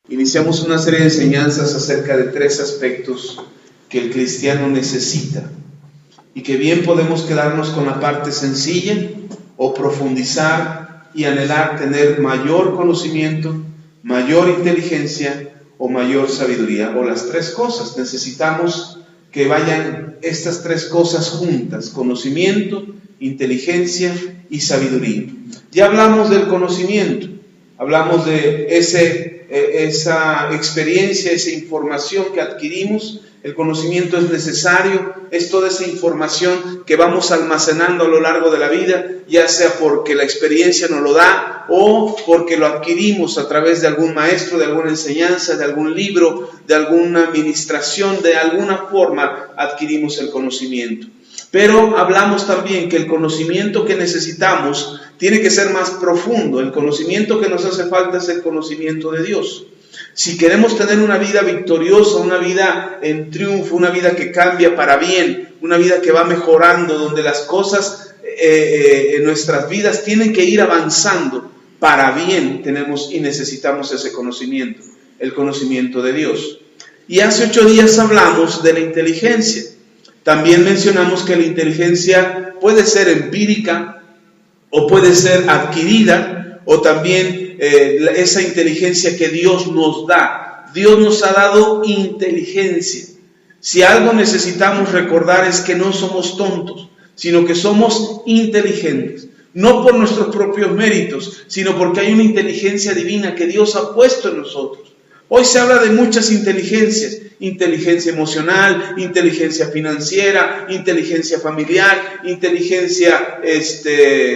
Iniciamos una serie de enseñanzas acerca de 3 aspectos que el cristiano necesita y que bien podemos quedarnos con la parte sencilla o profundizar y anhelar tener mayor conocimiento, mayor inteligencia o mayor sabiduría, o las 3 cosas. Necesitamos que vayan estas 3 cosas juntas: conocimiento, inteligencia y sabiduría. Ya hablamos del conocimiento, hablamos de esa experiencia, esa información que adquirimos. El conocimiento es necesario, es toda esa información que vamos almacenando a lo largo de la vida, ya sea porque la experiencia nos lo da o porque lo adquirimos a través de algún maestro, de alguna enseñanza, de algún libro, de alguna administración, de alguna forma adquirimos el conocimiento. Pero hablamos también que el conocimiento que necesitamos tiene que ser más profundo. El conocimiento que nos hace falta es el conocimiento de Dios. Si queremos tener una vida victoriosa, una vida en triunfo, una vida que cambia para bien, una vida que va mejorando, donde las cosas en nuestras vidas tienen que ir avanzando para bien, tenemos y necesitamos ese conocimiento, el conocimiento de Dios. Y hace 8 días hablamos de la inteligencia. También mencionamos que la inteligencia puede ser empírica o puede ser adquirida, o también esa inteligencia que Dios nos da. Dios nos ha dado inteligencia. Si algo necesitamos recordar es que no somos tontos, sino que somos inteligentes. No por nuestros propios méritos, sino porque hay una inteligencia divina que Dios ha puesto en nosotros. Hoy se habla de muchas inteligencias: inteligencia emocional, inteligencia financiera, inteligencia familiar, inteligencia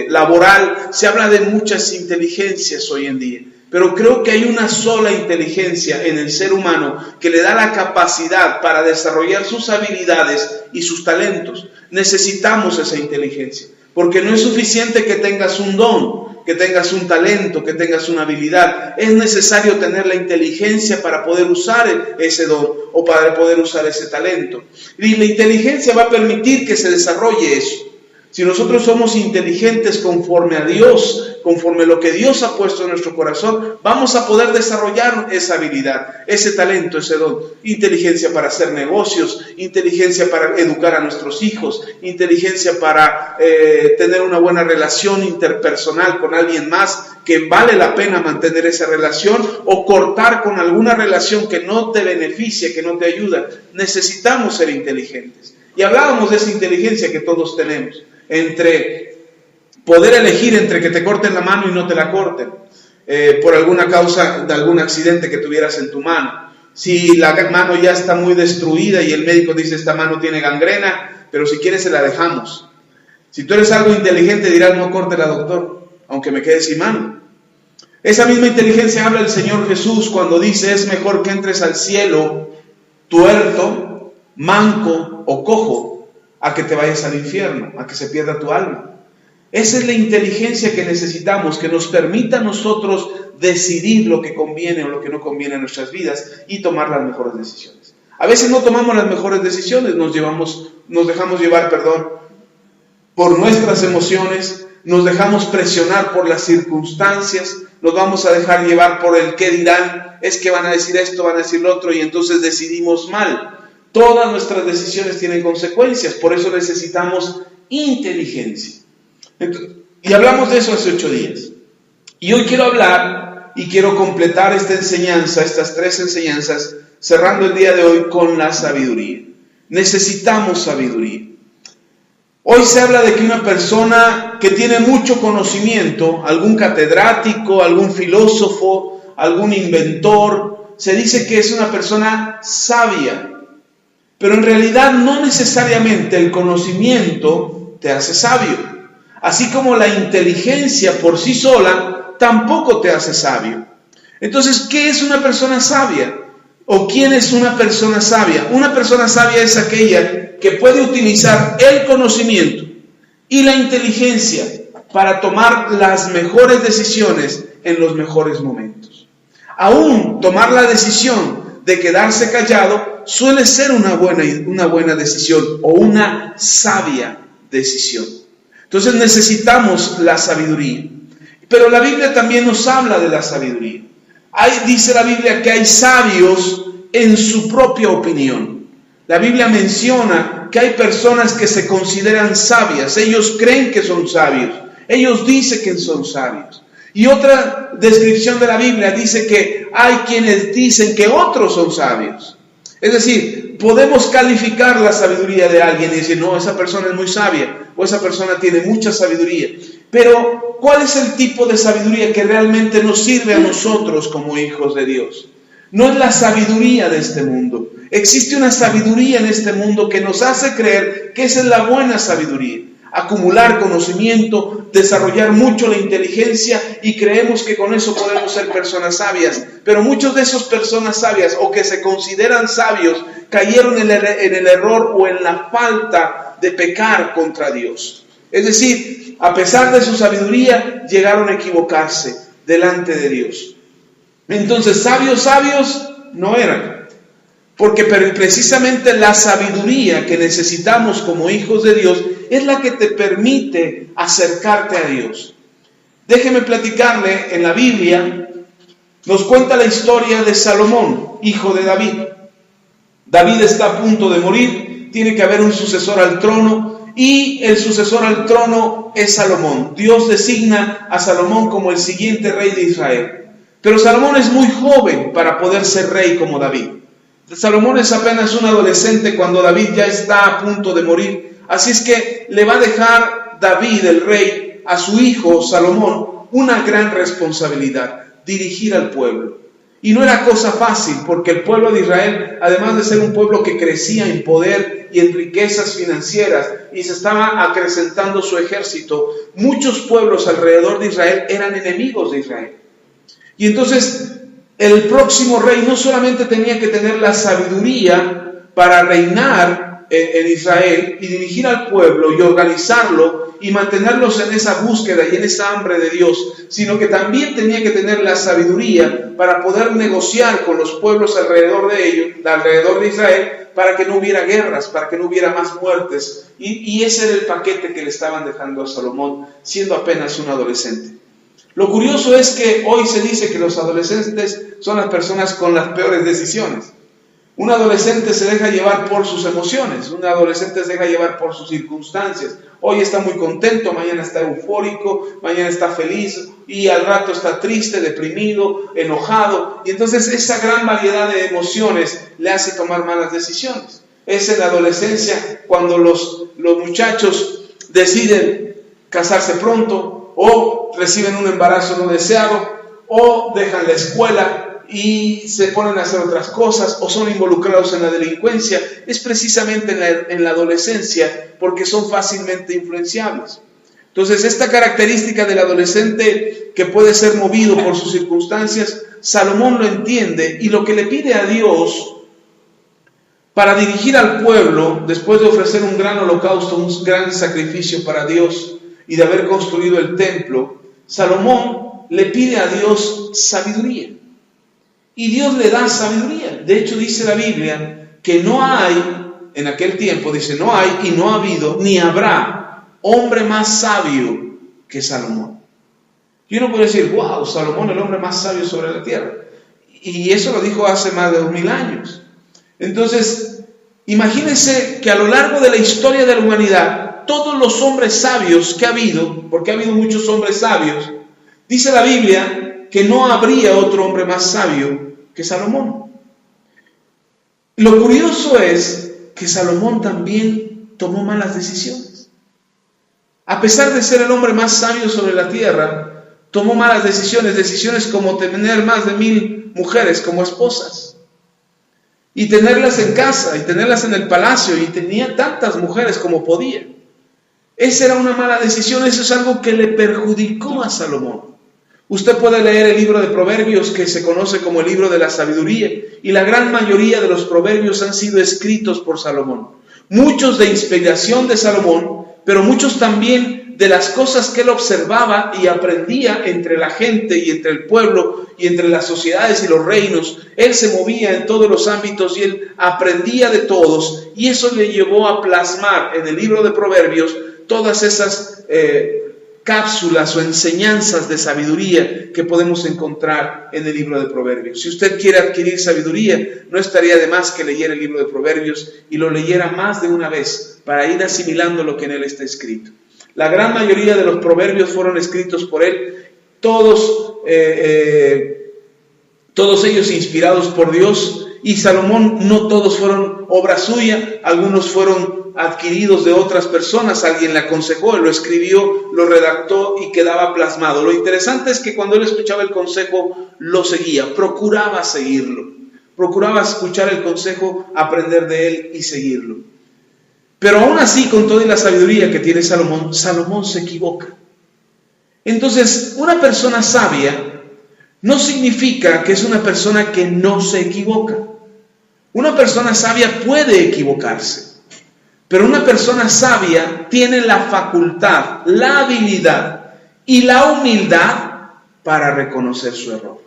laboral. Se habla de muchas inteligencias hoy en día, pero creo que hay una sola inteligencia en el ser humano que le da la capacidad para desarrollar sus habilidades y sus talentos. Necesitamos esa inteligencia, porque no es suficiente que tengas un don, que tengas un talento, que tengas una habilidad. Es necesario tener la inteligencia para poder usar ese don o para poder usar ese talento. Y la inteligencia va a permitir que se desarrolle eso. Si nosotros somos inteligentes conforme a Dios, conforme a lo que Dios ha puesto en nuestro corazón, vamos a poder desarrollar esa habilidad, ese talento, ese don. Inteligencia para hacer negocios, inteligencia para educar a nuestros hijos, inteligencia para tener una buena relación interpersonal con alguien más, que vale la pena mantener esa relación, o cortar con alguna relación que no te beneficia, que no te ayuda. Necesitamos ser inteligentes. Y hablábamos de esa inteligencia que todos tenemos, entre poder elegir entre que te corten la mano y no te la corten, por alguna causa de algún accidente que tuvieras en tu mano. Si la mano ya está muy destruida y el médico dice: esta mano tiene gangrena, pero si quieres se la dejamos. Si tú eres algo inteligente dirás: no, córtela, doctor, aunque me quede sin mano. Esa misma inteligencia habla el Señor Jesús cuando dice: es mejor que entres al cielo tuerto, manco o cojo, a que te vayas al infierno, a que se pierda tu alma. Esa es la inteligencia que necesitamos, que nos permita a nosotros decidir lo que conviene o lo que no conviene en nuestras vidas y tomar las mejores decisiones. A veces no tomamos las mejores decisiones, nos dejamos llevar por nuestras emociones, nos dejamos presionar por las circunstancias, nos vamos a dejar llevar por el qué dirán, es que van a decir esto, van a decir lo otro, y entonces decidimos mal. Todas nuestras decisiones tienen consecuencias, por eso necesitamos inteligencia. Y hablamos de eso hace 8 días. Y hoy quiero hablar y quiero completar esta enseñanza, estas 3 enseñanzas, cerrando el día de hoy con la sabiduría. Necesitamos sabiduría. Hoy se habla de que una persona que tiene mucho conocimiento, algún catedrático, algún filósofo, algún inventor, se dice que es una persona sabia. Pero en realidad no necesariamente el conocimiento te hace sabio. Así como la inteligencia por sí sola tampoco te hace sabio. Entonces, ¿qué es una persona sabia? ¿O quién es una persona sabia? Una persona sabia es aquella que puede utilizar el conocimiento y la inteligencia para tomar las mejores decisiones en los mejores momentos. Aún tomar la decisión de quedarse callado suele ser una buena decisión o una sabia decisión. Entonces necesitamos la sabiduría. Pero la Biblia también nos habla de la sabiduría. Dice la Biblia que hay sabios en su propia opinión. La Biblia menciona que hay personas que se consideran sabias. Ellos creen que son sabios. Ellos dicen que son sabios. Y otra descripción de la Biblia dice que hay quienes dicen que otros son sabios. Es decir, podemos calificar la sabiduría de alguien y decir, no, esa persona es muy sabia, o esa persona tiene mucha sabiduría. Pero, ¿cuál es el tipo de sabiduría que realmente nos sirve a nosotros como hijos de Dios? No es la sabiduría de este mundo. Existe una sabiduría en este mundo que nos hace creer que esa es la buena sabiduría. Acumular conocimiento, desarrollar mucho la inteligencia y creemos que con eso podemos ser personas sabias. Pero muchos de esas personas sabias o que se consideran sabios cayeron en el error o en la falta de pecar contra Dios. Es decir, a pesar de su sabiduría, llegaron a equivocarse delante de Dios. Entonces, sabios no eran. Porque precisamente la sabiduría que necesitamos como hijos de Dios es la que te permite acercarte a Dios. Déjeme platicarle, en la Biblia nos cuenta la historia de Salomón, hijo de David. David está a punto de morir, tiene que haber un sucesor al trono y el sucesor al trono es Salomón. Dios designa a Salomón como el siguiente rey de Israel. Pero Salomón es muy joven para poder ser rey como David. Salomón es apenas un adolescente cuando David ya está a punto de morir. Así es que le va a dejar David, el rey, a su hijo Salomón una gran responsabilidad: dirigir al pueblo. Y no era cosa fácil, porque el pueblo de Israel, además de ser un pueblo que crecía en poder y en riquezas financieras, y se estaba acrecentando su ejército, muchos pueblos alrededor de Israel eran enemigos de Israel. Y entonces el próximo rey no solamente tenía que tener la sabiduría para reinar en Israel y dirigir al pueblo y organizarlo y mantenerlos en esa búsqueda y en esa hambre de Dios, sino que también tenía que tener la sabiduría para poder negociar con los pueblos alrededor de ellos, alrededor de Israel, para que no hubiera guerras, para que no hubiera más muertes. Y ese era el paquete que le estaban dejando a Salomón, siendo apenas un adolescente. Lo curioso es que hoy se dice que los adolescentes son las personas con las peores decisiones. Un adolescente se deja llevar por sus emociones, un adolescente se deja llevar por sus circunstancias. Hoy está muy contento, mañana está eufórico, mañana está feliz y al rato está triste, deprimido, enojado. Y entonces esa gran variedad de emociones le hace tomar malas decisiones. Es en la adolescencia cuando los muchachos deciden casarse pronto, o reciben un embarazo no deseado, o dejan la escuela y se ponen a hacer otras cosas, o son involucrados en la delincuencia. Es precisamente en la adolescencia, porque son fácilmente influenciables. Entonces, esta característica del adolescente que puede ser movido por sus circunstancias, Salomón lo entiende, y lo que le pide a Dios para dirigir al pueblo, después de ofrecer un gran holocausto, un gran sacrificio para Dios, y de haber construido el templo, Salomón le pide a Dios sabiduría. Y Dios le da sabiduría. De hecho, dice la Biblia que no hay, en aquel tiempo, dice, no hay y no ha habido, ni habrá hombre más sabio que Salomón. Y uno puede decir, wow, Salomón, el hombre más sabio sobre la tierra. Y eso lo dijo hace más de 2000 años. Entonces, imagínense que a lo largo de la historia de la humanidad, todos los hombres sabios que ha habido, porque ha habido muchos hombres sabios, dice la Biblia que no habría otro hombre más sabio que Salomón. Lo curioso es que Salomón también tomó malas decisiones. A pesar de ser el hombre más sabio sobre la tierra, tomó malas decisiones como tener más de 1000 mujeres como esposas, y tenerlas en casa, y tenerlas en el palacio, y tenía tantas mujeres como podía. Esa era una mala decisión, eso es algo que le perjudicó a Salomón. Usted puede leer el libro de Proverbios, que se conoce como el libro de la sabiduría, y la gran mayoría de los proverbios han sido escritos por Salomón. Muchos de inspiración de Salomón, pero muchos también de las cosas que él observaba y aprendía entre la gente y entre el pueblo y entre las sociedades y los reinos. Él se movía en todos los ámbitos y él aprendía de todos, y eso le llevó a plasmar en el libro de Proverbios todas esas cápsulas o enseñanzas de sabiduría que podemos encontrar en el libro de Proverbios. Si usted quiere adquirir sabiduría, no estaría de más que leyera el libro de Proverbios y lo leyera más de una vez para ir asimilando lo que en él está escrito. La gran mayoría de los proverbios fueron escritos por él, todos ellos inspirados por Dios, y Salomón no todos fueron obra suya, algunos fueron adquiridos de otras personas, alguien le aconsejó, él lo escribió, lo redactó y quedaba plasmado. Lo interesante es que cuando él escuchaba el consejo, lo seguía, procuraba seguirlo, procuraba escuchar el consejo, aprender de él y seguirlo. Pero aún así, con toda la sabiduría que tiene Salomón, Salomón se equivoca. Entonces, una persona sabia no significa que es una persona que no se equivoca. Una persona sabia puede equivocarse, pero una persona sabia tiene la facultad, la habilidad y la humildad para reconocer su error.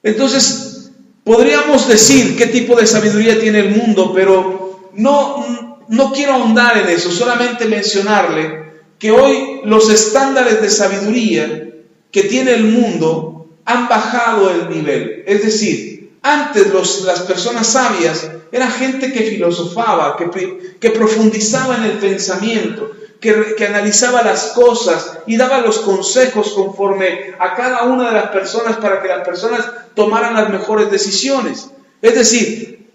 Entonces, podríamos decir qué tipo de sabiduría tiene el mundo, pero no quiero ahondar en eso, solamente mencionarle que hoy los estándares de sabiduría que tiene el mundo han bajado el nivel. Es decir, antes las personas sabias eran gente que filosofaba, que profundizaba en el pensamiento, que analizaba las cosas y daba los consejos conforme a cada una de las personas para que las personas tomaran las mejores decisiones. Es decir,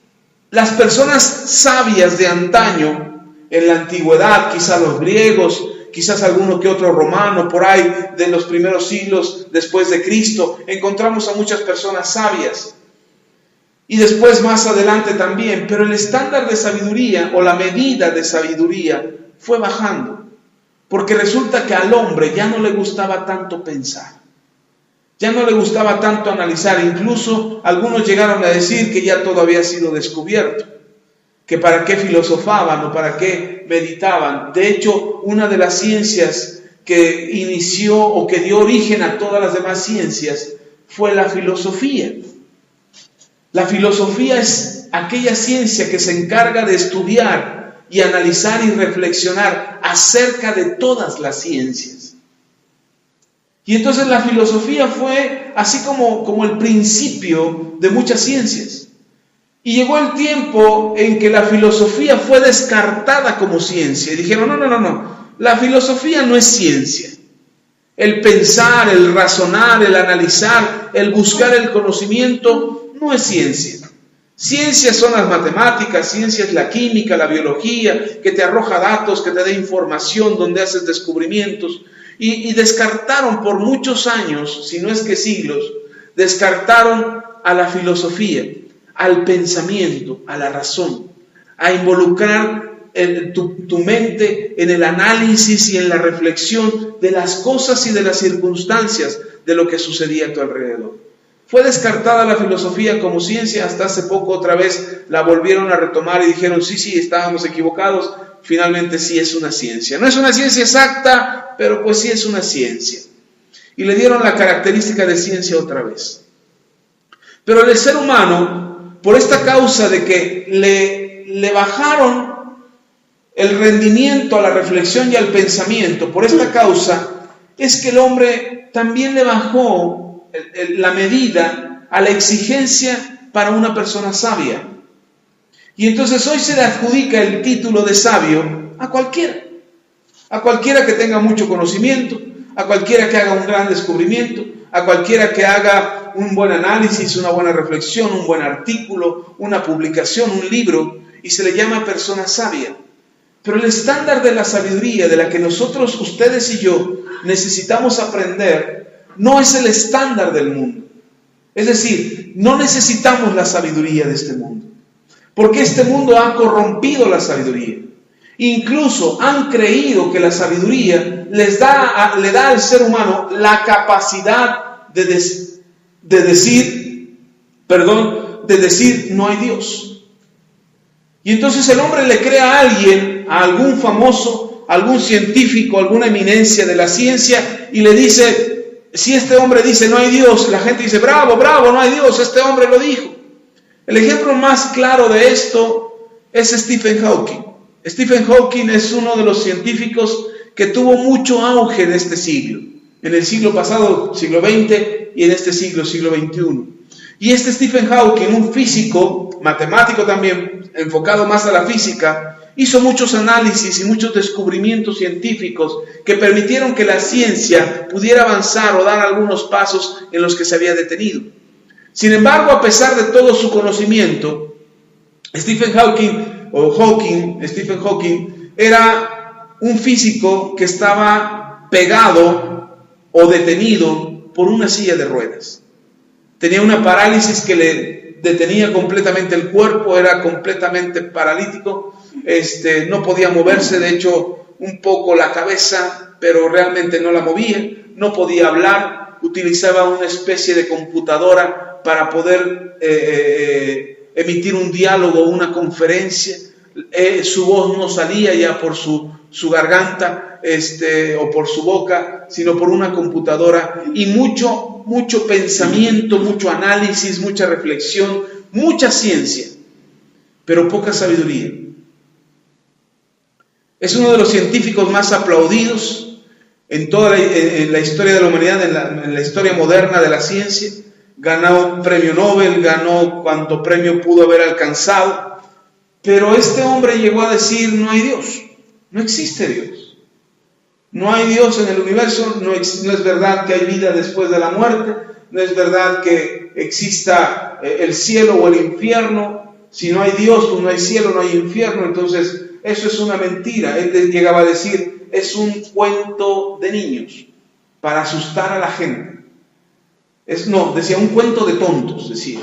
las personas sabias de antaño, en la antigüedad, quizás los griegos, quizás alguno que otro romano, por ahí de los primeros siglos después de Cristo, encontramos a muchas personas sabias. Y después más adelante también, pero el estándar de sabiduría o la medida de sabiduría fue bajando, porque resulta que al hombre ya no le gustaba tanto pensar, ya no le gustaba tanto analizar, incluso algunos llegaron a decir que ya todo había sido descubierto, que para qué filosofaban o para qué meditaban. De hecho, una de las ciencias que inició o que dio origen a todas las demás ciencias fue la filosofía. La filosofía es aquella ciencia que se encarga de estudiar y analizar y reflexionar acerca de todas las ciencias. Y entonces la filosofía fue así como el principio de muchas ciencias. Y llegó el tiempo en que la filosofía fue descartada como ciencia. Y dijeron, no, la filosofía no es ciencia. El pensar, el razonar, el analizar, el buscar el conocimiento no es ciencia. Ciencias son las matemáticas, ciencia es la química, la biología, que te arroja datos, que te da información, donde haces descubrimientos. Y descartaron por muchos años, si no es que siglos, descartaron a la filosofía, al pensamiento, a la razón, a involucrar tu mente en el análisis y en la reflexión de las cosas y de las circunstancias de lo que sucedía a tu alrededor. Fue descartada la filosofía como ciencia, hasta hace poco otra vez la volvieron a retomar y dijeron, sí, estábamos equivocados, finalmente sí es una ciencia. No es una ciencia exacta, pero pues sí es una ciencia. Y le dieron la característica de ciencia otra vez. Pero el ser humano, por esta causa de que le bajaron el rendimiento a la reflexión y al pensamiento, por esta causa es que el hombre también le bajó la medida a la exigencia para una persona sabia. Y entonces hoy se le adjudica el título de sabio a cualquiera que tenga mucho conocimiento, a cualquiera que haga un gran descubrimiento, a cualquiera que haga un buen análisis, una buena reflexión, un buen artículo, una publicación, un libro, y se le llama persona sabia. Pero el estándar de la sabiduría de la que nosotros, ustedes y yo, necesitamos aprender no es el estándar del mundo. Es decir, no necesitamos la sabiduría de este mundo, porque este mundo ha corrompido la sabiduría. Incluso han creído que la sabiduría le da al ser humano la capacidad de decir no hay Dios. Y entonces el hombre le cree a alguien, a algún famoso, a algún científico, a alguna eminencia de la ciencia, y le dice, si este hombre dice no hay Dios, la gente dice bravo, no hay Dios, este hombre lo dijo. El ejemplo más claro de esto es Stephen Hawking. Stephen Hawking es uno de los científicos que tuvo mucho auge en este siglo, en el siglo pasado, siglo XX, y en este siglo, siglo XXI. Y este Stephen Hawking, un físico, matemático también, enfocado más a la física, hizo muchos análisis y muchos descubrimientos científicos que permitieron que la ciencia pudiera avanzar o dar algunos pasos en los que se había detenido. Sin embargo, a pesar de todo su conocimiento, Stephen Hawking era un físico que estaba pegado o detenido por una silla de ruedas. Tenía una parálisis que le detenía completamente el cuerpo, era completamente paralítico, no podía moverse, de hecho un poco la cabeza, pero realmente no la movía, no podía hablar, utilizaba una especie de computadora para poder emitir un diálogo, una conferencia. Su voz no salía ya por su garganta o por su boca, sino por una computadora, y mucho pensamiento, mucho análisis, mucha reflexión, mucha ciencia, pero poca sabiduría. Es uno de los científicos más aplaudidos en toda la historia de la humanidad, en la historia moderna de la ciencia. Ganó un premio Nobel, ganó cuanto premio pudo haber alcanzado, pero este hombre llegó a decir: no hay Dios, no existe Dios. No hay Dios en el universo, no es verdad que hay vida después de la muerte, no es verdad que exista el cielo o el infierno. Si no hay Dios, pues no hay cielo, no hay infierno. Entonces, eso es una mentira. Él llegaba a decir: es un cuento de niños para asustar a la gente. Decía un cuento de tontos, decía,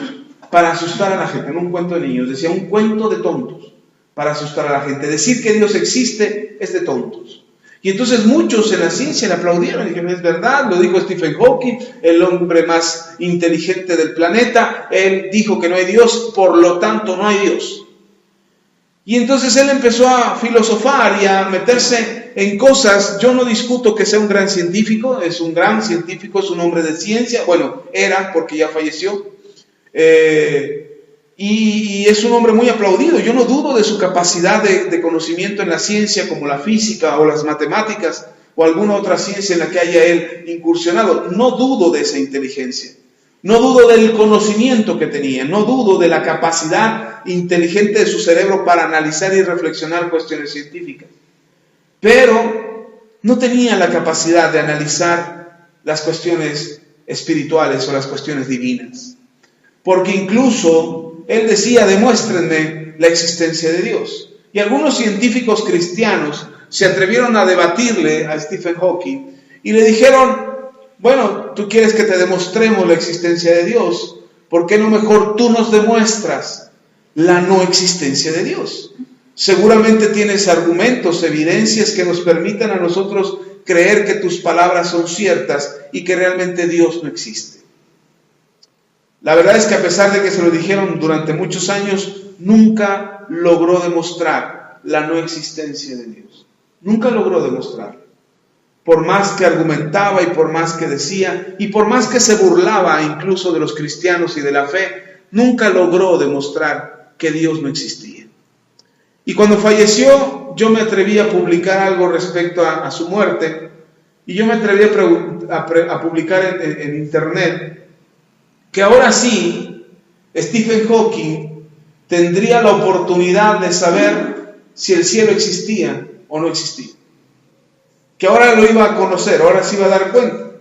para asustar a la gente, no un cuento de niños, decía un cuento de tontos para asustar a la gente. Decir que Dios existe es de tontos. Y entonces muchos en la ciencia le aplaudieron y dijeron: es verdad, lo dijo Stephen Hawking, el hombre más inteligente del planeta. Él dijo que no hay Dios, por lo tanto no hay Dios. Y entonces él empezó a filosofar y a meterse en cosas. Yo no discuto que sea un gran científico, es un gran científico, es un hombre de ciencia. Bueno, era, porque ya falleció. Y es un hombre muy aplaudido. Yo no dudo de su capacidad de conocimiento en la ciencia, como la física o las matemáticas o alguna otra ciencia en la que haya él incursionado. No dudo de esa inteligencia, no dudo del conocimiento que tenía, no dudo de la capacidad inteligente de su cerebro para analizar y reflexionar cuestiones científicas, pero no tenía la capacidad de analizar las cuestiones espirituales o las cuestiones divinas, porque incluso él decía: demuéstrenme la existencia de Dios. Y algunos científicos cristianos se atrevieron a debatirle a Stephen Hawking y le dijeron: bueno, tú quieres que te demostremos la existencia de Dios, ¿por qué no mejor tú nos demuestras la no existencia de Dios? Seguramente tienes argumentos, evidencias que nos permitan a nosotros creer que tus palabras son ciertas y que realmente Dios no existe. La verdad es que a pesar de que se lo dijeron durante muchos años, nunca logró demostrar la no existencia de Dios. Nunca logró demostrarlo. Por más que argumentaba y por más que decía y por más que se burlaba incluso de los cristianos y de la fe, nunca logró demostrar que Dios no existía. Y cuando falleció, yo me atreví a publicar algo respecto a su muerte, y yo me atreví a publicar en internet que ahora sí Stephen Hawking tendría la oportunidad de saber si el cielo existía o no existía. Que ahora lo iba a conocer, ahora se iba a dar cuenta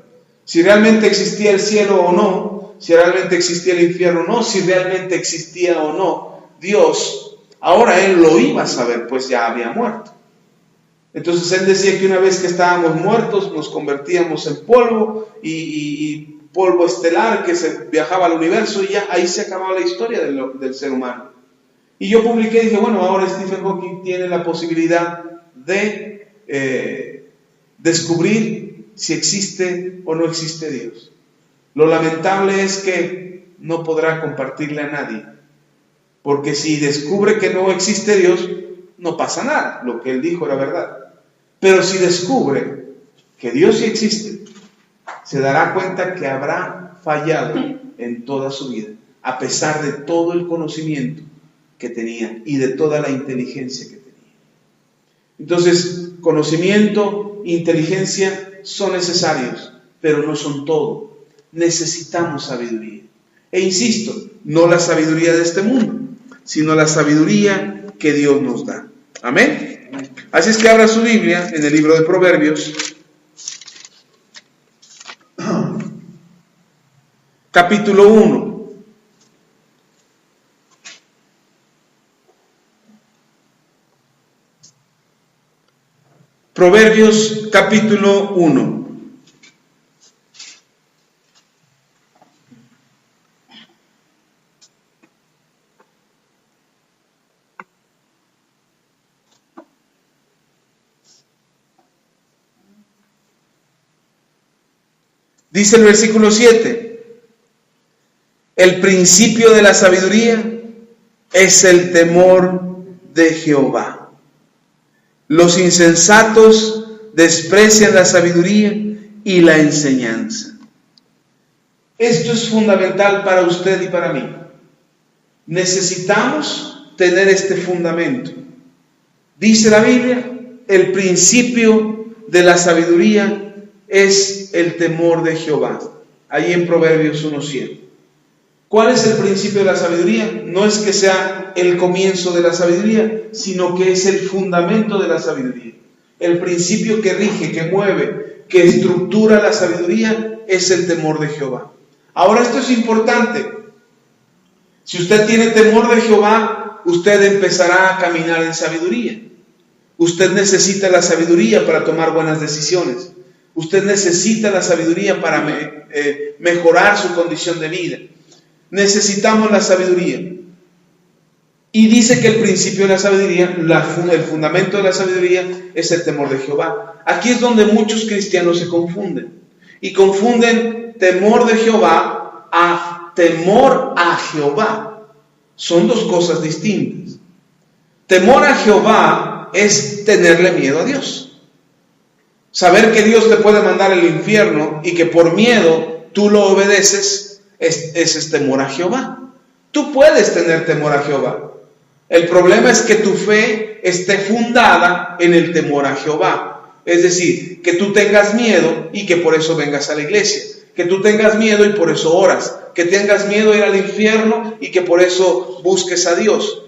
si realmente existía el cielo o no, si realmente existía el infierno o no, si realmente existía o no Dios. Ahora él lo iba a saber, pues ya había muerto. Entonces él decía que una vez que estábamos muertos nos convertíamos en polvo y polvo estelar que se viajaba al universo, y ya ahí se acababa la historia del ser humano. Y yo publiqué y dije: bueno, ahora Stephen Hawking tiene la posibilidad de descubrir si existe o no existe Dios. Lo lamentable es que no podrá compartirle a nadie, porque si descubre que no existe Dios, no pasa nada, lo que él dijo era verdad. Pero si descubre que Dios sí existe, se dará cuenta que habrá fallado en toda su vida, a pesar de todo el conocimiento que tenía y de toda la inteligencia que tenía. Entonces, conocimiento, inteligencia son necesarios, pero no son todo. Necesitamos sabiduría. E insisto, no la sabiduría de este mundo, sino la sabiduría que Dios nos da. Amén. Así es que abra su Biblia en el libro de Proverbios, capítulo 1. Proverbios capítulo 1. Dice el versículo 7, el principio de la sabiduría es el temor de Jehová. Los insensatos desprecian la sabiduría y la enseñanza. Esto es fundamental para usted y para mí. Necesitamos tener este fundamento. Dice la Biblia, el principio de la sabiduría es el temor de Jehová. Ahí en Proverbios 1:7. ¿Cuál es el principio de la sabiduría? No es que sea el comienzo de la sabiduría, sino que es el fundamento de la sabiduría. El principio que rige, que mueve, que estructura la sabiduría es el temor de Jehová. Ahora, esto es importante. Si usted tiene temor de Jehová, usted empezará a caminar en sabiduría. Usted necesita la sabiduría para tomar buenas decisiones. Usted necesita la sabiduría para mejorar su condición de vida. Necesitamos la sabiduría. Y dice que el principio de la sabiduría, el fundamento de la sabiduría es el temor de Jehová. Aquí es donde muchos cristianos se confunden. Y confunden temor de Jehová a temor a Jehová. Son dos cosas distintas. Temor a Jehová es tenerle miedo a Dios. Saber que Dios te puede mandar al infierno y que por miedo tú lo obedeces, ese es temor a Jehová. Tú puedes tener temor a Jehová. El problema es que tu fe esté fundada en el temor a Jehová. Es decir, que tú tengas miedo y que por eso vengas a la iglesia. Que tú tengas miedo y por eso oras. Que tengas miedo de ir al infierno y que por eso busques a Dios.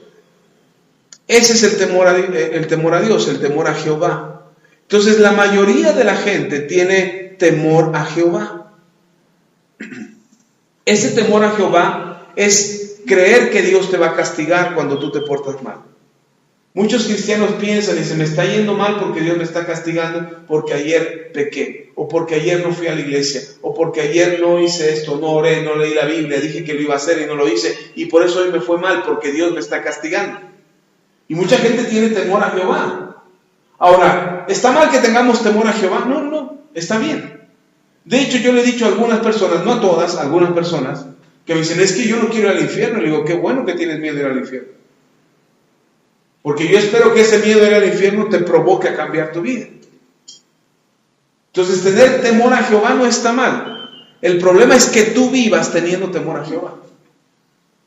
Ese es el temor a Dios, el temor a Jehová. Entonces la mayoría de la gente tiene temor a Jehová. Ese temor a Jehová es creer que Dios te va a castigar cuando tú te portas mal. Muchos cristianos piensan y se me está yendo mal porque Dios me está castigando porque ayer pequé, o porque ayer no fui a la iglesia, o porque ayer no hice esto, no oré, no leí la Biblia, dije que lo iba a hacer y no lo hice, y por eso hoy me fue mal porque Dios me está castigando. Y mucha gente tiene temor a Jehová. Ahora, ¿está mal que tengamos temor a Jehová? No, está bien. De hecho, yo le he dicho a algunas personas, no a todas, a algunas personas, que me dicen, es que yo no quiero ir al infierno. Le digo, qué bueno que tienes miedo de ir al infierno. Porque yo espero que ese miedo de ir al infierno te provoque a cambiar tu vida. Entonces, tener temor a Jehová no está mal. El problema es que tú vivas teniendo temor a Jehová.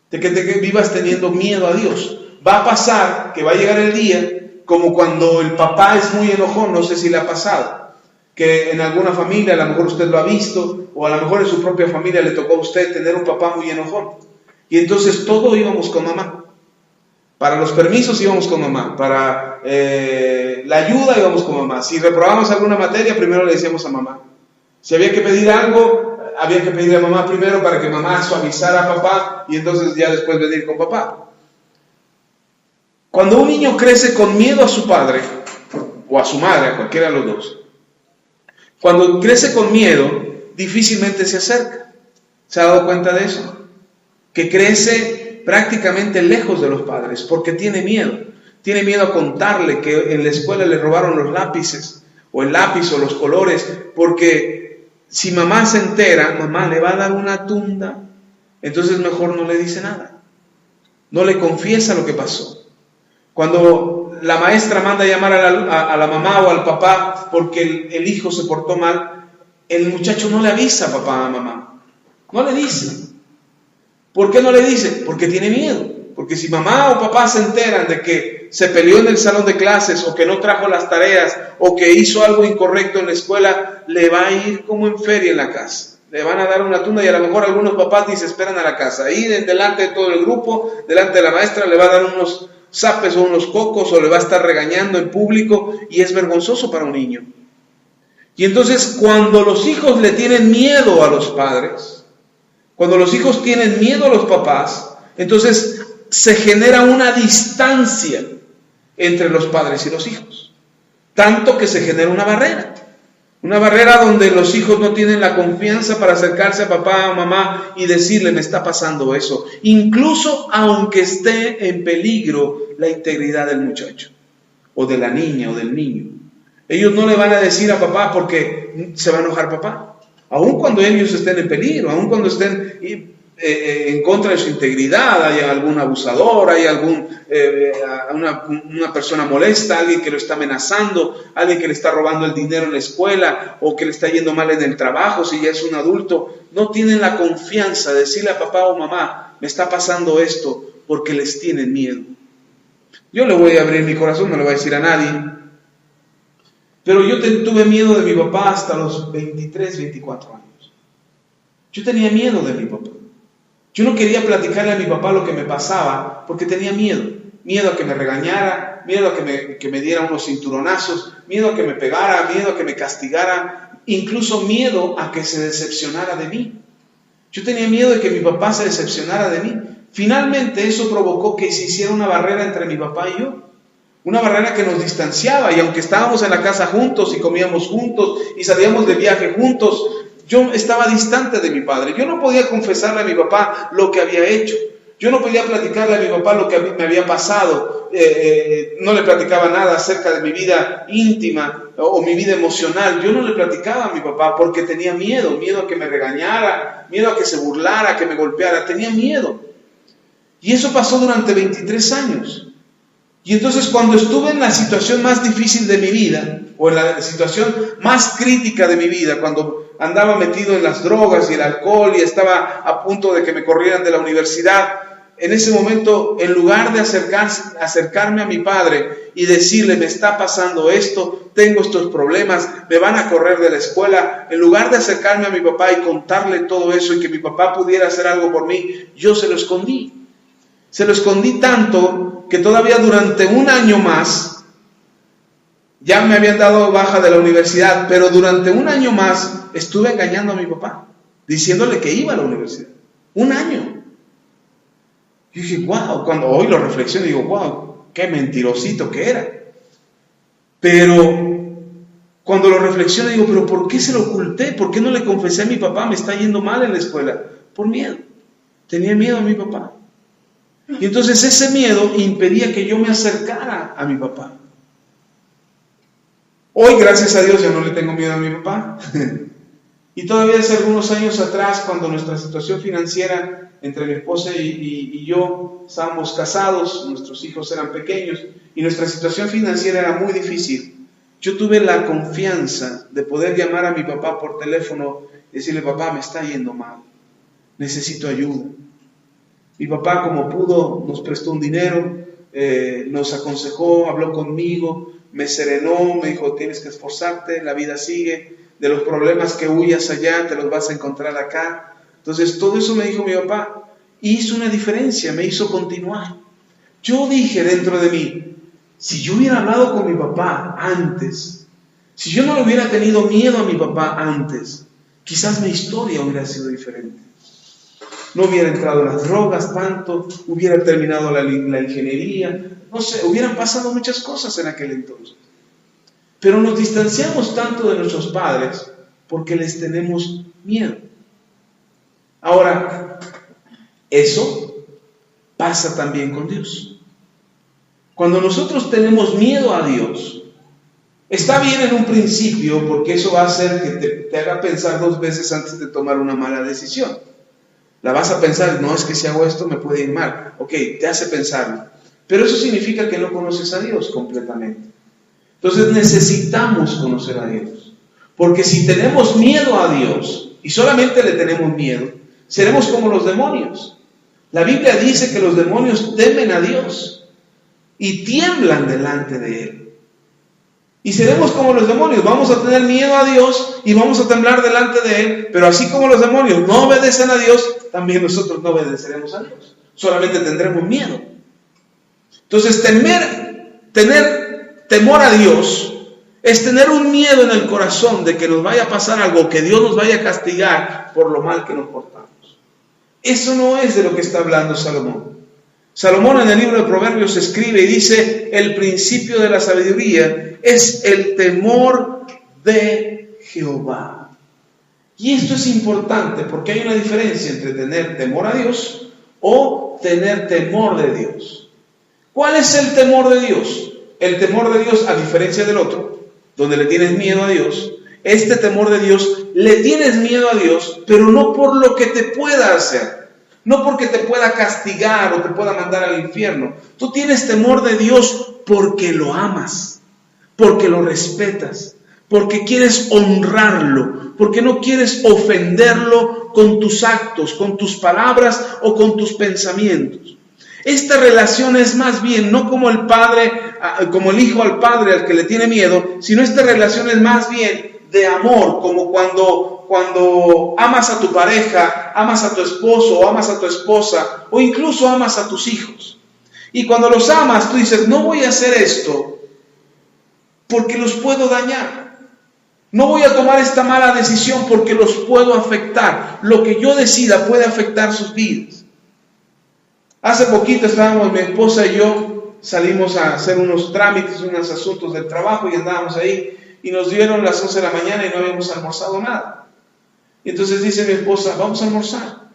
De que vivas teniendo miedo a Dios. Va a pasar que va a llegar el día como cuando el papá es muy enojón, no sé si le ha pasado, que en alguna familia, a lo mejor usted lo ha visto, o a lo mejor en su propia familia le tocó a usted tener un papá muy enojón. Y entonces todo íbamos con mamá. Para los permisos íbamos con mamá, para la ayuda íbamos con mamá. Si reprobábamos alguna materia, primero le decíamos a mamá. Si había que pedir algo, había que pedirle a mamá primero para que mamá suavizara a papá y entonces ya después venir con papá. Cuando un niño crece con miedo a su padre o a su madre, a cualquiera de los dos, cuando crece con miedo, difícilmente se acerca. ¿Se ha dado cuenta de eso? Que crece prácticamente lejos de los padres porque tiene miedo. Tiene miedo a contarle que en la escuela le robaron los lápices o el lápiz o los colores, porque si mamá se entera, mamá le va a dar una tunda, entonces mejor no le dice nada. No le confiesa lo que pasó. Cuando la maestra manda a llamar a la mamá o al papá porque el hijo se portó mal, el muchacho no le avisa a papá o a mamá. No le dice. ¿Por qué no le dice? Porque tiene miedo. Porque si mamá o papá se enteran de que se peleó en el salón de clases, o que no trajo las tareas, o que hizo algo incorrecto en la escuela, le va a ir como en feria en la casa. Le van a dar una tunda y a lo mejor algunos papás ni se esperan a la casa. Ahí delante de todo el grupo, delante de la maestra, le va a dar unos zapes o unos cocos, o le va a estar regañando en público, y es vergonzoso para un niño. Y entonces, cuando los hijos le tienen miedo a los padres, cuando los hijos tienen miedo a los papás, entonces se genera una distancia entre los padres y los hijos. Tanto que se genera una barrera. Una barrera donde los hijos no tienen la confianza para acercarse a papá o mamá y decirle, me está pasando eso. Incluso aunque esté en peligro la integridad del muchacho, o de la niña, o del niño. Ellos no le van a decir a papá porque se va a enojar papá. Aun cuando ellos estén en peligro, aun cuando estén en contra de su integridad, hay algún abusador, hay una persona molesta, alguien que lo está amenazando, alguien que le está robando el dinero en la escuela, o que le está yendo mal en el trabajo, si ya es un adulto, no tienen la confianza de decirle a papá o mamá, me está pasando esto, porque les tienen miedo. Yo le voy a abrir mi corazón, no le voy a decir a nadie, pero yo tuve miedo de mi papá hasta los 23, 24 años. Yo tenía miedo de mi papá. Yo no quería platicarle a mi papá lo que me pasaba porque tenía miedo. Miedo a que me regañara, miedo a que me diera unos cinturonazos, miedo a que me pegara, miedo a que me castigara, incluso miedo a que se decepcionara de mí. Yo tenía miedo de que mi papá se decepcionara de mí. Finalmente eso provocó que se hiciera una barrera entre mi papá y yo. Una barrera que nos distanciaba, y aunque estábamos en la casa juntos y comíamos juntos y salíamos de viaje juntos, yo estaba distante de mi padre. Yo no podía confesarle a mi papá lo que había hecho. Yo no podía platicarle a mi papá lo que me había pasado. No le platicaba nada acerca de mi vida íntima o mi vida emocional. Yo no le platicaba a mi papá porque tenía miedo. Miedo a que me regañara, miedo a que se burlara, que me golpeara. Tenía miedo. Y eso pasó durante 23 años. Y entonces cuando estuve en la situación más difícil de mi vida, o en la situación más crítica de mi vida, cuando andaba metido en las drogas y el alcohol y estaba a punto de que me corrieran de la universidad, en ese momento, en lugar de acercarme a mi padre y decirle, me está pasando esto, tengo estos problemas, me van a correr de la escuela, en lugar de acercarme a mi papá y contarle todo eso y que mi papá pudiera hacer algo por mí, yo se lo escondí. Se lo escondí tanto que todavía durante un año más, ya me habían dado baja de la universidad, pero durante un año más estuve engañando a mi papá, diciéndole que iba a la universidad. Un año. Yo dije, wow, cuando hoy lo reflexiono, digo, wow, qué mentirosito que era. Pero cuando lo reflexiono, digo, pero ¿por qué se lo oculté? ¿Por qué no le confesé a mi papá? Me está yendo mal en la escuela. Por miedo. Tenía miedo a mi papá. Y entonces ese miedo impedía que yo me acercara a mi papá. Hoy, gracias a Dios, ya no le tengo miedo a mi papá. Y todavía hace algunos años atrás, cuando nuestra situación financiera entre mi esposa y yo estábamos casados, nuestros hijos eran pequeños y nuestra situación financiera era muy difícil, yo tuve la confianza de poder llamar a mi papá por teléfono y decirle, papá, me está yendo mal, necesito ayuda. Mi papá, como pudo, nos prestó un dinero, nos aconsejó, habló conmigo, me serenó, me dijo, tienes que esforzarte, la vida sigue, de los problemas que huyas allá, te los vas a encontrar acá. Entonces, todo eso me dijo mi papá, y hizo una diferencia, me hizo continuar. Yo dije dentro de mí, si yo hubiera hablado con mi papá antes, si yo no le hubiera tenido miedo a mi papá antes, quizás mi historia hubiera sido diferente. No hubiera entrado en las drogas tanto, hubiera terminado la ingeniería, no sé, hubieran pasado muchas cosas en aquel entonces. Pero nos distanciamos tanto de nuestros padres porque les tenemos miedo. Ahora, eso pasa también con Dios. Cuando nosotros tenemos miedo a Dios, está bien en un principio porque eso va a hacer que te haga pensar 2 veces antes de tomar una mala decisión. La vas a pensar, no, es que si hago esto me puede ir mal. Ok, te hace pensarlo. Pero eso significa que no conoces a Dios completamente. Entonces necesitamos conocer a Dios. Porque si tenemos miedo a Dios y solamente le tenemos miedo, seremos como los demonios. La Biblia dice que los demonios temen a Dios y tiemblan delante de Él. Y seremos como los demonios, vamos a tener miedo a Dios y vamos a temblar delante de Él, pero así como los demonios no obedecen a Dios, también nosotros no obedeceremos a Dios, solamente tendremos miedo. Entonces, tener temor a Dios es tener un miedo en el corazón de que nos vaya a pasar algo, que Dios nos vaya a castigar por lo mal que nos portamos. Eso no es de lo que está hablando Salomón. Salomón en el libro de Proverbios escribe y dice: el principio de la sabiduría es el temor de Jehová. Y esto es importante porque hay una diferencia entre tener temor a Dios o tener temor de Dios. ¿Cuál es el temor de Dios? El temor de Dios, a diferencia del otro, donde le tienes miedo a Dios, este temor de Dios, le tienes miedo a Dios, pero no por lo que te pueda hacer, no porque te pueda castigar o te pueda mandar al infierno. Tú tienes temor de Dios porque lo amas, porque lo respetas, porque quieres honrarlo, porque no quieres ofenderlo con tus actos, con tus palabras o con tus pensamientos. Esta relación es más bien no como el padre, como el hijo al padre al que le tiene miedo, sino esta relación es más bien de amor, como cuando amas a tu pareja, amas a tu esposo o amas a tu esposa o incluso amas a tus hijos. Y cuando los amas, tú dices: no voy a hacer esto porque los puedo dañar. No voy a tomar esta mala decisión porque los puedo afectar. Lo que yo decida puede afectar sus vidas. Hace poquito estábamos, mi esposa y yo, salimos a hacer unos trámites, unos asuntos del trabajo y andábamos ahí y nos dieron las 11 de la mañana y no habíamos almorzado nada. Y entonces dice mi esposa: vamos a almorzar.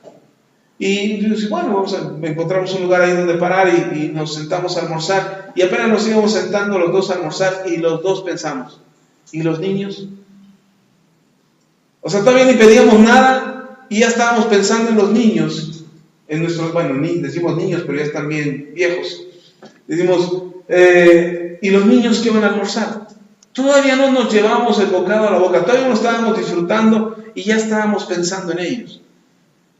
Y yo digo: bueno, encontramos un lugar ahí donde parar y nos sentamos a almorzar. Y apenas nos íbamos sentando los dos a almorzar y los dos pensamos: ¿y los niños? O sea, todavía ni pedíamos nada y ya estábamos pensando en los niños. En nuestros, decimos niños, pero ya están bien viejos. Decimos: ¿y los niños qué van a almorzar? Todavía no nos llevamos el bocado a la boca, todavía no estábamos disfrutando y ya estábamos pensando en ellos.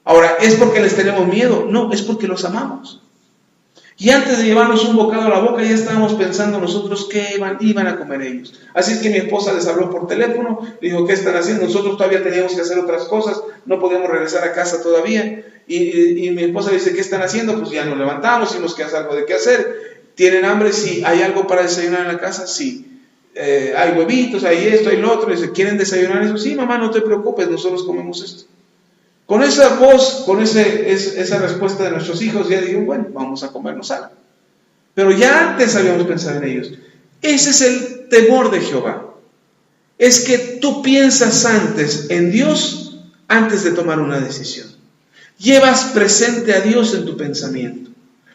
Ahora, ¿es porque les tenemos miedo? No, es porque los amamos. Y antes de llevarnos un bocado a la boca ya estábamos pensando nosotros qué iban a comer ellos. Así es que mi esposa les habló por teléfono, le dijo: ¿qué están haciendo? Nosotros todavía teníamos que hacer otras cosas, no podíamos regresar a casa todavía. Y mi esposa le dice: ¿qué están haciendo? Pues ya nos levantamos, hicimos que hacer algo de qué hacer. ¿Tienen hambre? Sí. ¿Hay algo para desayunar en la casa? Sí. Hay huevitos, hay esto, hay lo otro. Le dice: ¿quieren desayunar eso? Sí, mamá, no te preocupes, nosotros comemos esto. Con esa voz, con esa respuesta de nuestros hijos, ya digo: bueno, vamos a comernos algo. Pero ya antes habíamos pensado en ellos. Ese es el temor de Jehová. Es que tú piensas antes en Dios antes de tomar una decisión. Llevas presente a Dios en tu pensamiento.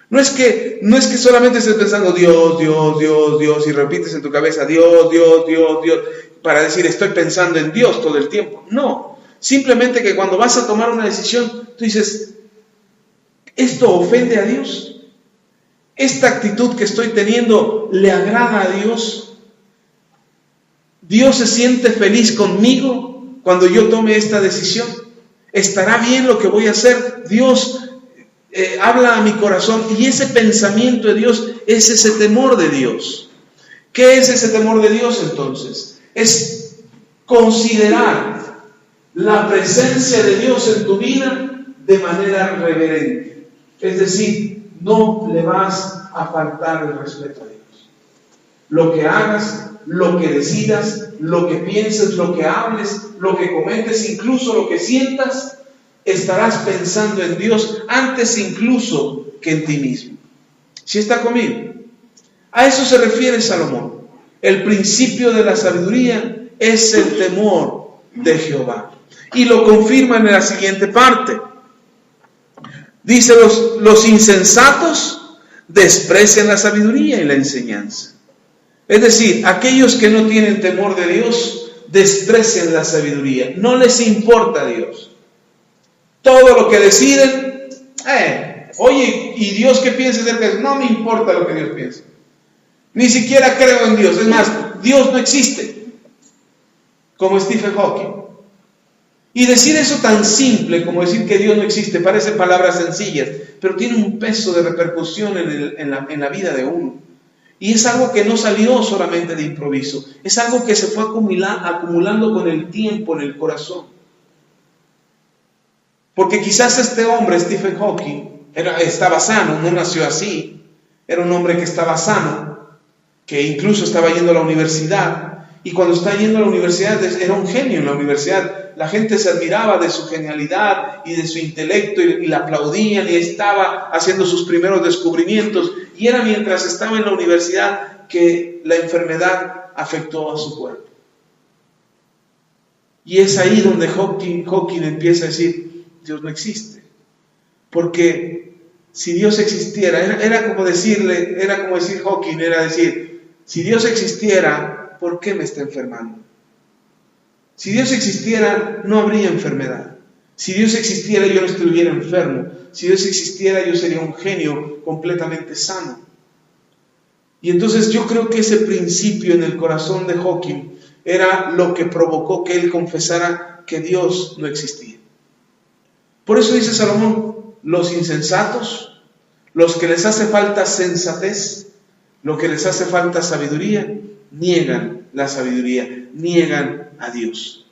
No es que solamente estés pensando Dios, Dios, Dios, Dios, y repites en tu cabeza Dios, Dios, Dios, Dios, para decir estoy pensando en Dios todo el tiempo. No. Simplemente que cuando vas a tomar una decisión, tú dices: ¿esto ofende a Dios? ¿Esta actitud que estoy teniendo le agrada a Dios? ¿Dios se siente feliz conmigo cuando yo tome esta decisión? ¿Estará bien lo que voy a hacer? Dios habla a mi corazón, y ese pensamiento de Dios es ese temor de Dios. ¿Qué es ese temor de Dios entonces? Es considerar la presencia de Dios en tu vida de manera reverente. Es decir, no le vas a faltar el respeto a Dios. Lo que hagas, lo que decidas, lo que pienses, lo que hables, lo que comentes, incluso lo que sientas, estarás pensando en Dios antes incluso que en ti mismo. ¿Sí está conmigo? A eso se refiere Salomón. El principio de la sabiduría es el temor de Jehová. Y lo confirma en la siguiente parte. Dice: los insensatos desprecian la sabiduría y la enseñanza. Es decir, aquellos que no tienen temor de Dios desprecian la sabiduría. No les importa Dios. Todo lo que deciden, oye, ¿y Dios qué piensa acerca de eso? No me importa lo que Dios piensa. Ni siquiera creo en Dios. Es más, Dios no existe. Como Stephen Hawking. Y decir eso tan simple como decir que Dios no existe, parece palabras sencillas, pero tiene un peso de repercusión en la vida de uno. Y es algo que no salió solamente de improviso, es algo que se fue acumulando con el tiempo en el corazón. Porque quizás este hombre, Stephen Hawking, estaba sano, no nació así, era un hombre que estaba sano, que incluso estaba yendo a la universidad, y cuando está yendo a la universidad era un genio en la universidad. La gente se admiraba de su genialidad y de su intelecto y le aplaudían, y estaba haciendo sus primeros descubrimientos, y era mientras estaba en la universidad que la enfermedad afectó a su cuerpo. Y es ahí donde Hawking empieza a decir: Dios no existe. Porque si Dios existiera, era como decir Hawking, era decir, si Dios existiera, ¿por qué me está enfermando? Si Dios existiera, no habría enfermedad. Si Dios existiera, yo no estuviera enfermo. Si Dios existiera, yo sería un genio completamente sano. Y entonces yo creo que ese principio en el corazón de Hawking era lo que provocó que él confesara que Dios no existía. Por eso dice Salomón: los insensatos, los que les hace falta sensatez, lo que les hace falta sabiduría, niegan la sabiduría, niegan a Dios.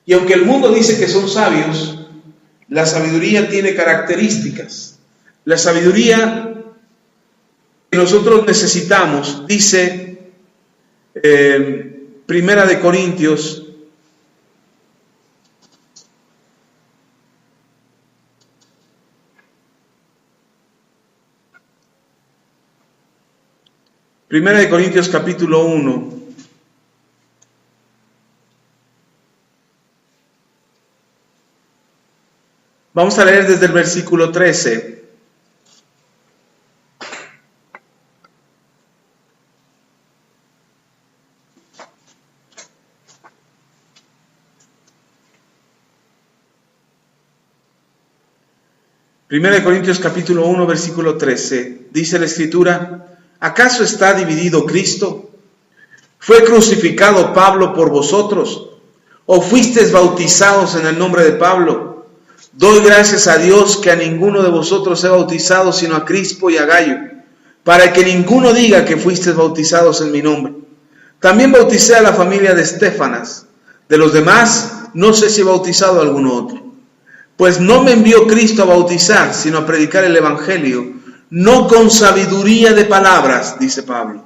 Y aunque el mundo dice que son sabios, la sabiduría tiene características. La sabiduría que nosotros necesitamos, dice Primera de Corintios, capítulo 1. Vamos a leer desde el versículo 13. Primera de Corintios capítulo 1, versículo 13. Dice la Escritura: ¿acaso está dividido Cristo? ¿Fue crucificado Pablo por vosotros? ¿O fuisteis bautizados en el nombre de Pablo? Doy gracias a Dios que a ninguno de vosotros he bautizado sino a Crispo y a Gayo, para que ninguno diga que fuisteis bautizados en mi nombre. También bauticé a la familia de Estéfanas. De los demás, no sé si he bautizado a alguno otro. Pues no me envió Cristo a bautizar, sino a predicar el Evangelio, no con sabiduría de palabras, dice Pablo,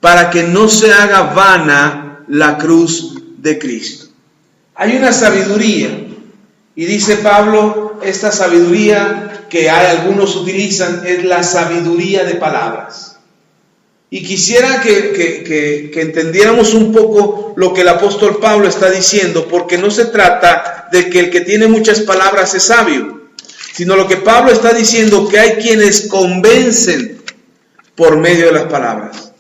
para que no se haga vana la cruz de Cristo. Hay una sabiduría, y dice Pablo, esta sabiduría que algunos utilizan es la sabiduría de palabras. Y quisiera que entendiéramos un poco lo que el apóstol Pablo está diciendo, porque no se trata de que el que tiene muchas palabras es sabio, sino lo que Pablo está diciendo, que hay quienes convencen por medio de las palabras,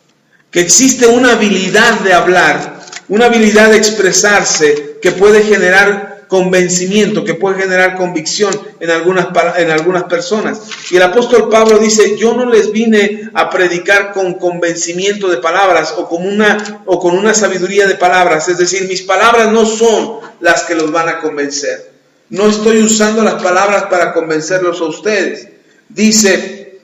que existe una habilidad de hablar, una habilidad de expresarse que puede generar convencimiento, que puede generar convicción en algunas personas. Y el apóstol Pablo dice: yo no les vine a predicar con convencimiento de palabras o con una sabiduría de palabras, es decir, mis palabras no son las que los van a convencer. No estoy usando las palabras para convencerlos a ustedes. Dice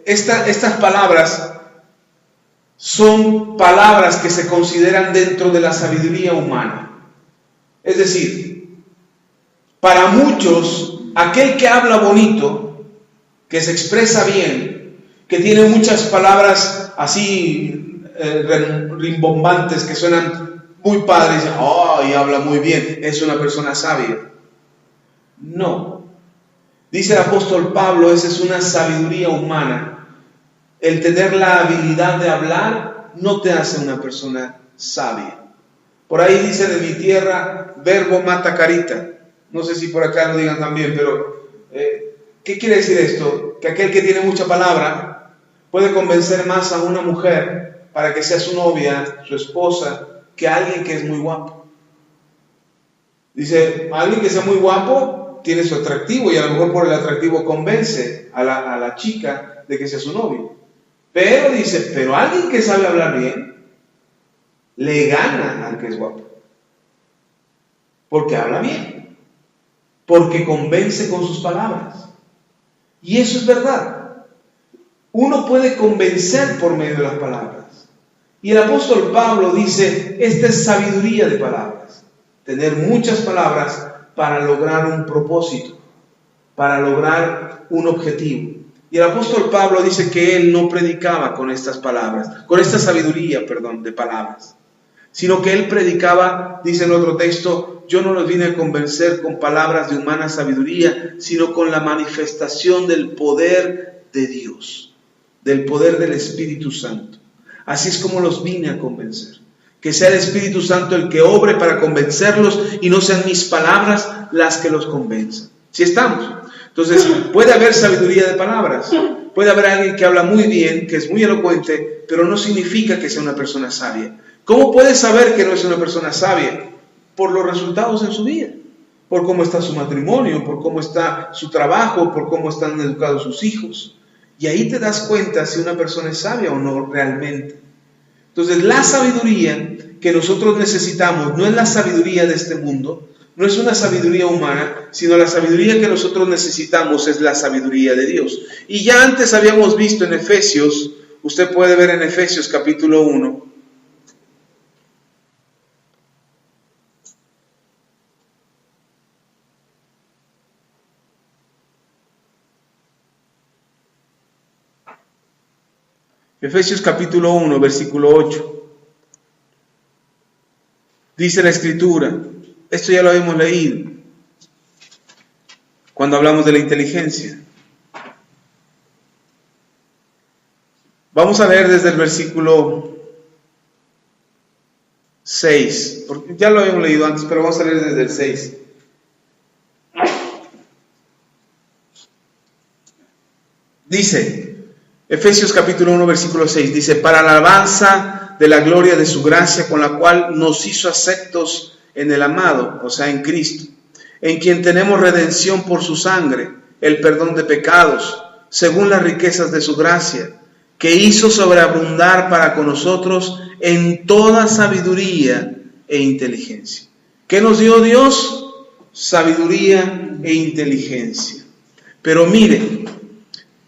estas palabras son palabras que se consideran dentro de la sabiduría humana. Es decir, para muchos, aquel que habla bonito, que se expresa bien, que tiene muchas palabras así rimbombantes, que suenan muy padres, y habla muy bien, es una persona sabia. No. Dice el apóstol Pablo, esa es una sabiduría humana. El tener la habilidad de hablar no te hace una persona sabia. Por ahí dice de mi tierra, verbo mata carita. No sé si por acá lo digan también, pero ¿qué quiere decir esto? Que aquel que tiene mucha palabra puede convencer más a una mujer para que sea su novia, su esposa, que a alguien que es muy guapo. Dice, alguien que sea muy guapo tiene su atractivo, y a lo mejor por el atractivo convence a la chica de que sea su novio. Pero dice, pero alguien que sabe hablar bien, le gana al que es guapo. Porque habla bien. Porque convence con sus palabras. Y eso es verdad. Uno puede convencer por medio de las palabras. Y el apóstol Pablo dice, esta es sabiduría de palabras. Tener muchas palabras para lograr un propósito, para lograr un objetivo. Y el apóstol Pablo dice que él no predicaba con estas palabras, con esta sabiduría, de palabras, sino que él predicaba, dice en otro texto, yo no los vine a convencer con palabras de humana sabiduría, sino con la manifestación del poder de Dios, del poder del Espíritu Santo. Así es como los vine a convencer. Que sea el Espíritu Santo el que obre para convencerlos y no sean mis palabras las que los convenzan. ¿Sí estamos? Entonces, puede haber sabiduría de palabras. Puede haber alguien que habla muy bien, que es muy elocuente, pero no significa que sea una persona sabia. ¿Cómo puede saber que no es una persona sabia? Por los resultados en su vida. Por cómo está su matrimonio, por cómo está su trabajo, por cómo están educados sus hijos. Y ahí te das cuenta si una persona es sabia o no realmente. Entonces, la sabiduría que nosotros necesitamos no es la sabiduría de este mundo, no es una sabiduría humana, sino la sabiduría que nosotros necesitamos es la sabiduría de Dios. Y ya antes habíamos visto en Efesios, usted puede ver en Efesios capítulo 1, Efesios capítulo 1, versículo 8. Dice la Escritura, esto ya lo habíamos leído, cuando hablamos de la inteligencia. Vamos a leer desde el versículo 6, porque ya lo habíamos leído antes, pero vamos a leer desde el 6. Dice, Efesios capítulo 1, versículo 6, dice, para la alabanza de la gloria de su gracia, con la cual nos hizo aceptos en el amado, o sea, en Cristo, en quien tenemos redención por su sangre, el perdón de pecados, según las riquezas de su gracia, que hizo sobreabundar para con nosotros en toda sabiduría e inteligencia. ¿Qué nos dio Dios? Sabiduría e inteligencia. Pero mire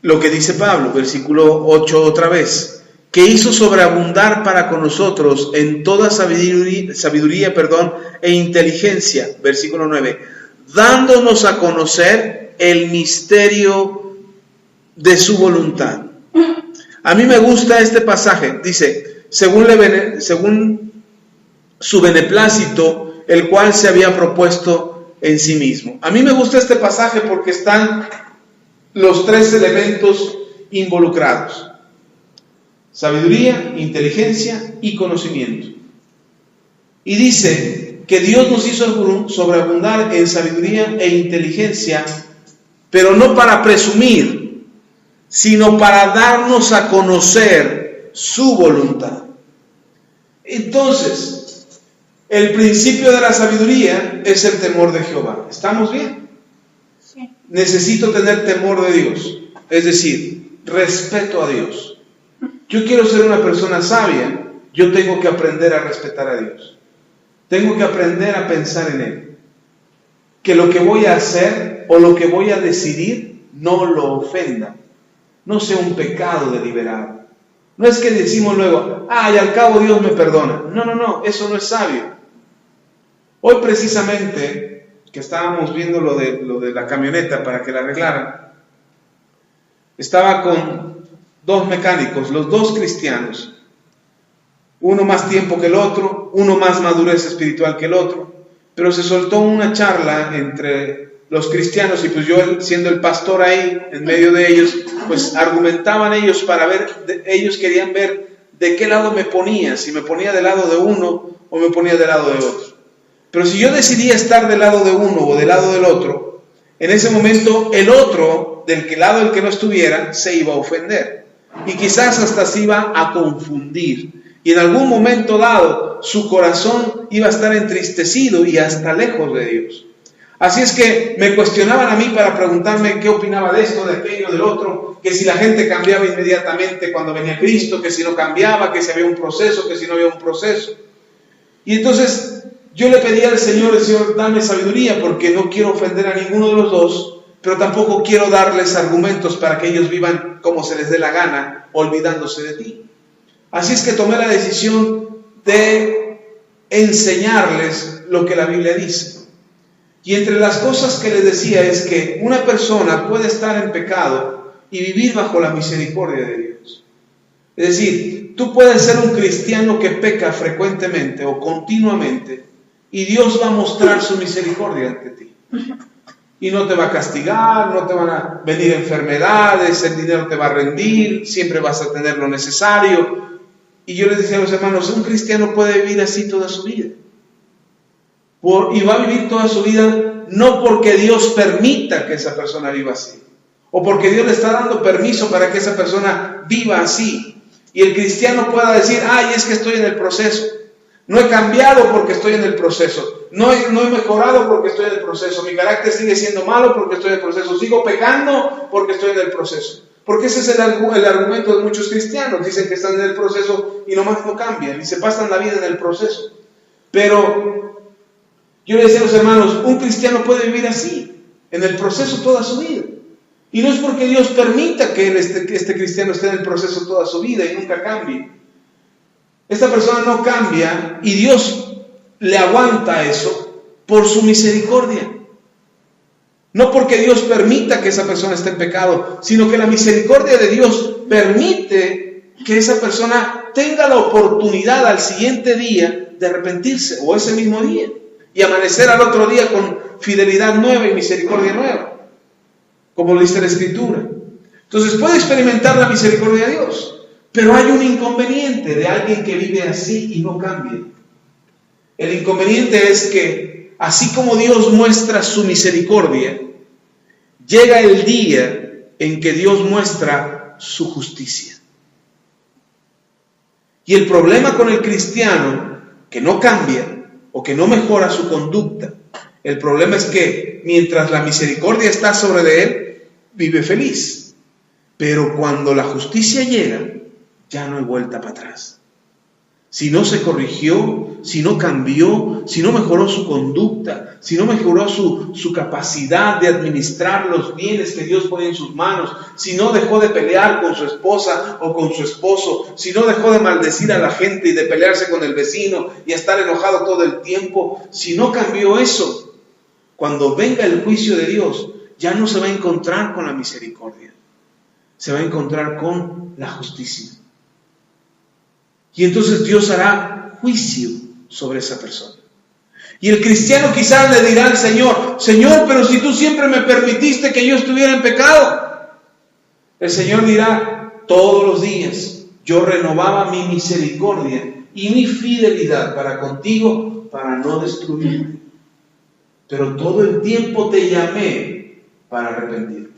lo que dice Pablo, versículo 8 otra vez, que hizo sobreabundar para con nosotros en toda sabiduría e inteligencia, versículo 9, dándonos a conocer el misterio de su voluntad. A mí me gusta este pasaje, dice, según su beneplácito, el cual se había propuesto en sí mismo. A mí me gusta este pasaje porque están los tres elementos involucrados: sabiduría, inteligencia y conocimiento. Y dice que Dios nos hizo sobreabundar en sabiduría e inteligencia, pero no para presumir, sino para darnos a conocer su voluntad. Entonces, el principio de la sabiduría es el temor de Jehová. ¿Estamos bien? Necesito tener temor de Dios, es decir, respeto a Dios. Yo quiero ser una persona sabia, yo tengo que aprender a respetar a Dios. Tengo que aprender a pensar en Él. Que lo que voy a hacer o lo que voy a decidir no lo ofenda, no sea un pecado deliberado. No es que decimos luego, y al cabo Dios me perdona. No, eso no es sabio. Hoy precisamente, que estábamos viendo lo de la camioneta para que la arreglaran, estaba con dos mecánicos, los dos cristianos, uno más tiempo que el otro, uno más madurez espiritual que el otro, pero se soltó una charla entre los cristianos y pues yo, siendo el pastor ahí en medio de ellos, pues argumentaban ellos para ver, ellos querían ver de qué lado me ponía, si me ponía del lado de uno o me ponía del lado de otro. Pero si yo decidía estar del lado de uno o del lado del otro, en ese momento el otro, del lado del que no estuviera, se iba a ofender. Y quizás hasta se iba a confundir. Y en algún momento dado, su corazón iba a estar entristecido y hasta lejos de Dios. Así es que me cuestionaban a mí para preguntarme qué opinaba de esto, de aquello, del otro. que si la gente cambiaba inmediatamente cuando venía Cristo, que si no cambiaba, que si había un proceso, que si no había un proceso. Y entonces yo le pedí al Señor, dame sabiduría, porque no quiero ofender a ninguno de los dos, pero tampoco quiero darles argumentos para que ellos vivan como se les dé la gana, olvidándose de ti. Así es que tomé la decisión de enseñarles lo que la Biblia dice. Y entre las cosas que les decía es que una persona puede estar en pecado y vivir bajo la misericordia de Dios. Es decir, tú puedes ser un cristiano que peca frecuentemente o continuamente y Dios va a mostrar su misericordia ante ti. Y no te va a castigar, no te van a venir enfermedades, el dinero te va a rendir, siempre vas a tener lo necesario. Y yo les decía a los hermanos, un cristiano puede vivir así toda su vida. Y va a vivir toda su vida no porque Dios permita que esa persona viva así, o porque Dios le está dando permiso para que esa persona viva así. Y el cristiano pueda decir, ay, es que estoy en el proceso. No he cambiado porque estoy en el proceso. No he mejorado porque estoy en el proceso. Mi carácter sigue siendo malo porque estoy en el proceso. Sigo pecando porque estoy en el proceso. Porque ese es el argumento de muchos cristianos. Dicen que están en el proceso y nomás no cambian. Y se pasan la vida en el proceso. Pero yo le decía a los hermanos, un cristiano puede vivir así, en el proceso toda su vida. Y no es porque Dios permita que este cristiano esté en el proceso toda su vida y nunca cambie. Esta persona no cambia y Dios le aguanta eso por su misericordia. No porque Dios permita que esa persona esté en pecado, sino que la misericordia de Dios permite que esa persona tenga la oportunidad al siguiente día de arrepentirse, o ese mismo día, y amanecer al otro día con fidelidad nueva y misericordia nueva, como lo dice la Escritura. Entonces puede experimentar la misericordia de Dios. Pero hay un inconveniente de alguien que vive así y no cambia. El inconveniente es que, así como Dios muestra su misericordia, llega el día en que Dios muestra su justicia. Y el problema con el cristiano que no cambia o que no mejora su conducta, el problema es que mientras la misericordia está sobre de él, vive feliz. Pero cuando la justicia llega, ya no hay vuelta para atrás. Si no se corrigió, si no cambió, si no mejoró su conducta, si no mejoró su capacidad de administrar los bienes que Dios pone en sus manos, si no dejó de pelear con su esposa o con su esposo, si no dejó de maldecir a la gente y de pelearse con el vecino y estar enojado todo el tiempo, si no cambió eso, cuando venga el juicio de Dios, ya no se va a encontrar con la misericordia, se va a encontrar con la justicia. Y entonces Dios hará juicio sobre esa persona. Y el cristiano quizás le dirá al Señor, Señor, pero si tú siempre me permitiste que yo estuviera en pecado. El Señor dirá, todos los días yo renovaba mi misericordia y mi fidelidad para contigo, para no destruirte. Pero todo el tiempo te llamé para arrepentirte.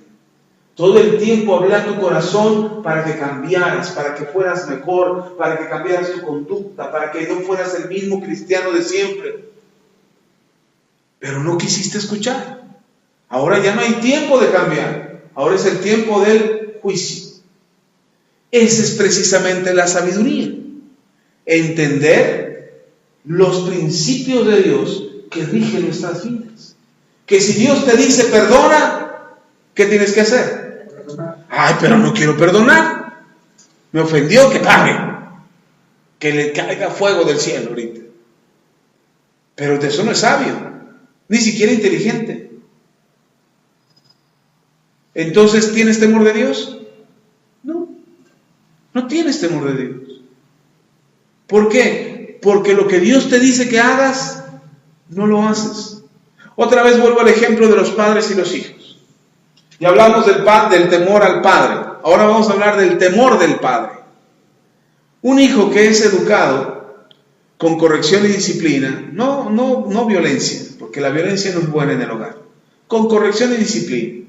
Todo el tiempo hablé a tu corazón para que cambiaras, para que fueras mejor, para que cambiaras tu conducta, para que no fueras el mismo cristiano de siempre. Pero no quisiste escuchar. Ahora ya no hay tiempo de cambiar. Ahora es el tiempo del juicio. Esa es precisamente la sabiduría. Entender los principios de Dios que rigen nuestras vidas. Que si Dios te dice perdona, ¿qué tienes que hacer? Ay, pero no quiero perdonar. Me ofendió, que pague. Que le caiga fuego del cielo ahorita. Pero eso no es sabio, ni siquiera inteligente. Entonces, ¿tienes temor de Dios? No, no tienes temor de Dios. ¿Por qué? Porque lo que Dios te dice que hagas, no lo haces. Otra vez vuelvo al ejemplo de los padres y los hijos. Ya hablamos del temor al padre. Ahora vamos a hablar del temor del padre. Un hijo que es educado con corrección y disciplina, no violencia, porque la violencia no es buena en el hogar. Con corrección y disciplina.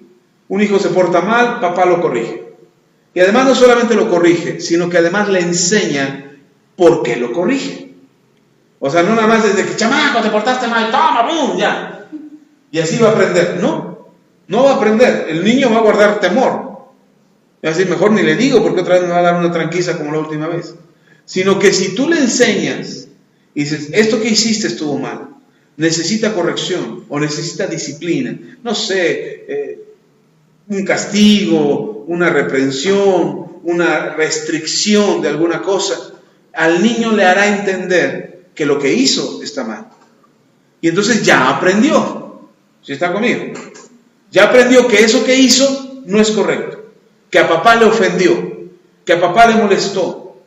Un hijo se porta mal, papá lo corrige. Y además no solamente lo corrige, sino que además le enseña por qué lo corrige. O sea, no nada más desde que, chamaco, te portaste mal, toma, boom, ya. Y así va a aprender. No va a aprender. El niño va a guardar temor. así mejor ni le digo porque otra vez me va a dar una tranquiza como la última vez. Sino que si tú le enseñas y dices, esto que hiciste estuvo mal, necesita corrección o necesita disciplina, no sé, un castigo, una reprensión, una restricción de alguna cosa, al niño le hará entender que lo que hizo está mal. Y entonces ya aprendió, ¿sí está conmigo? Ya aprendió que eso que hizo no es correcto, que a papá le ofendió, que a papá le molestó.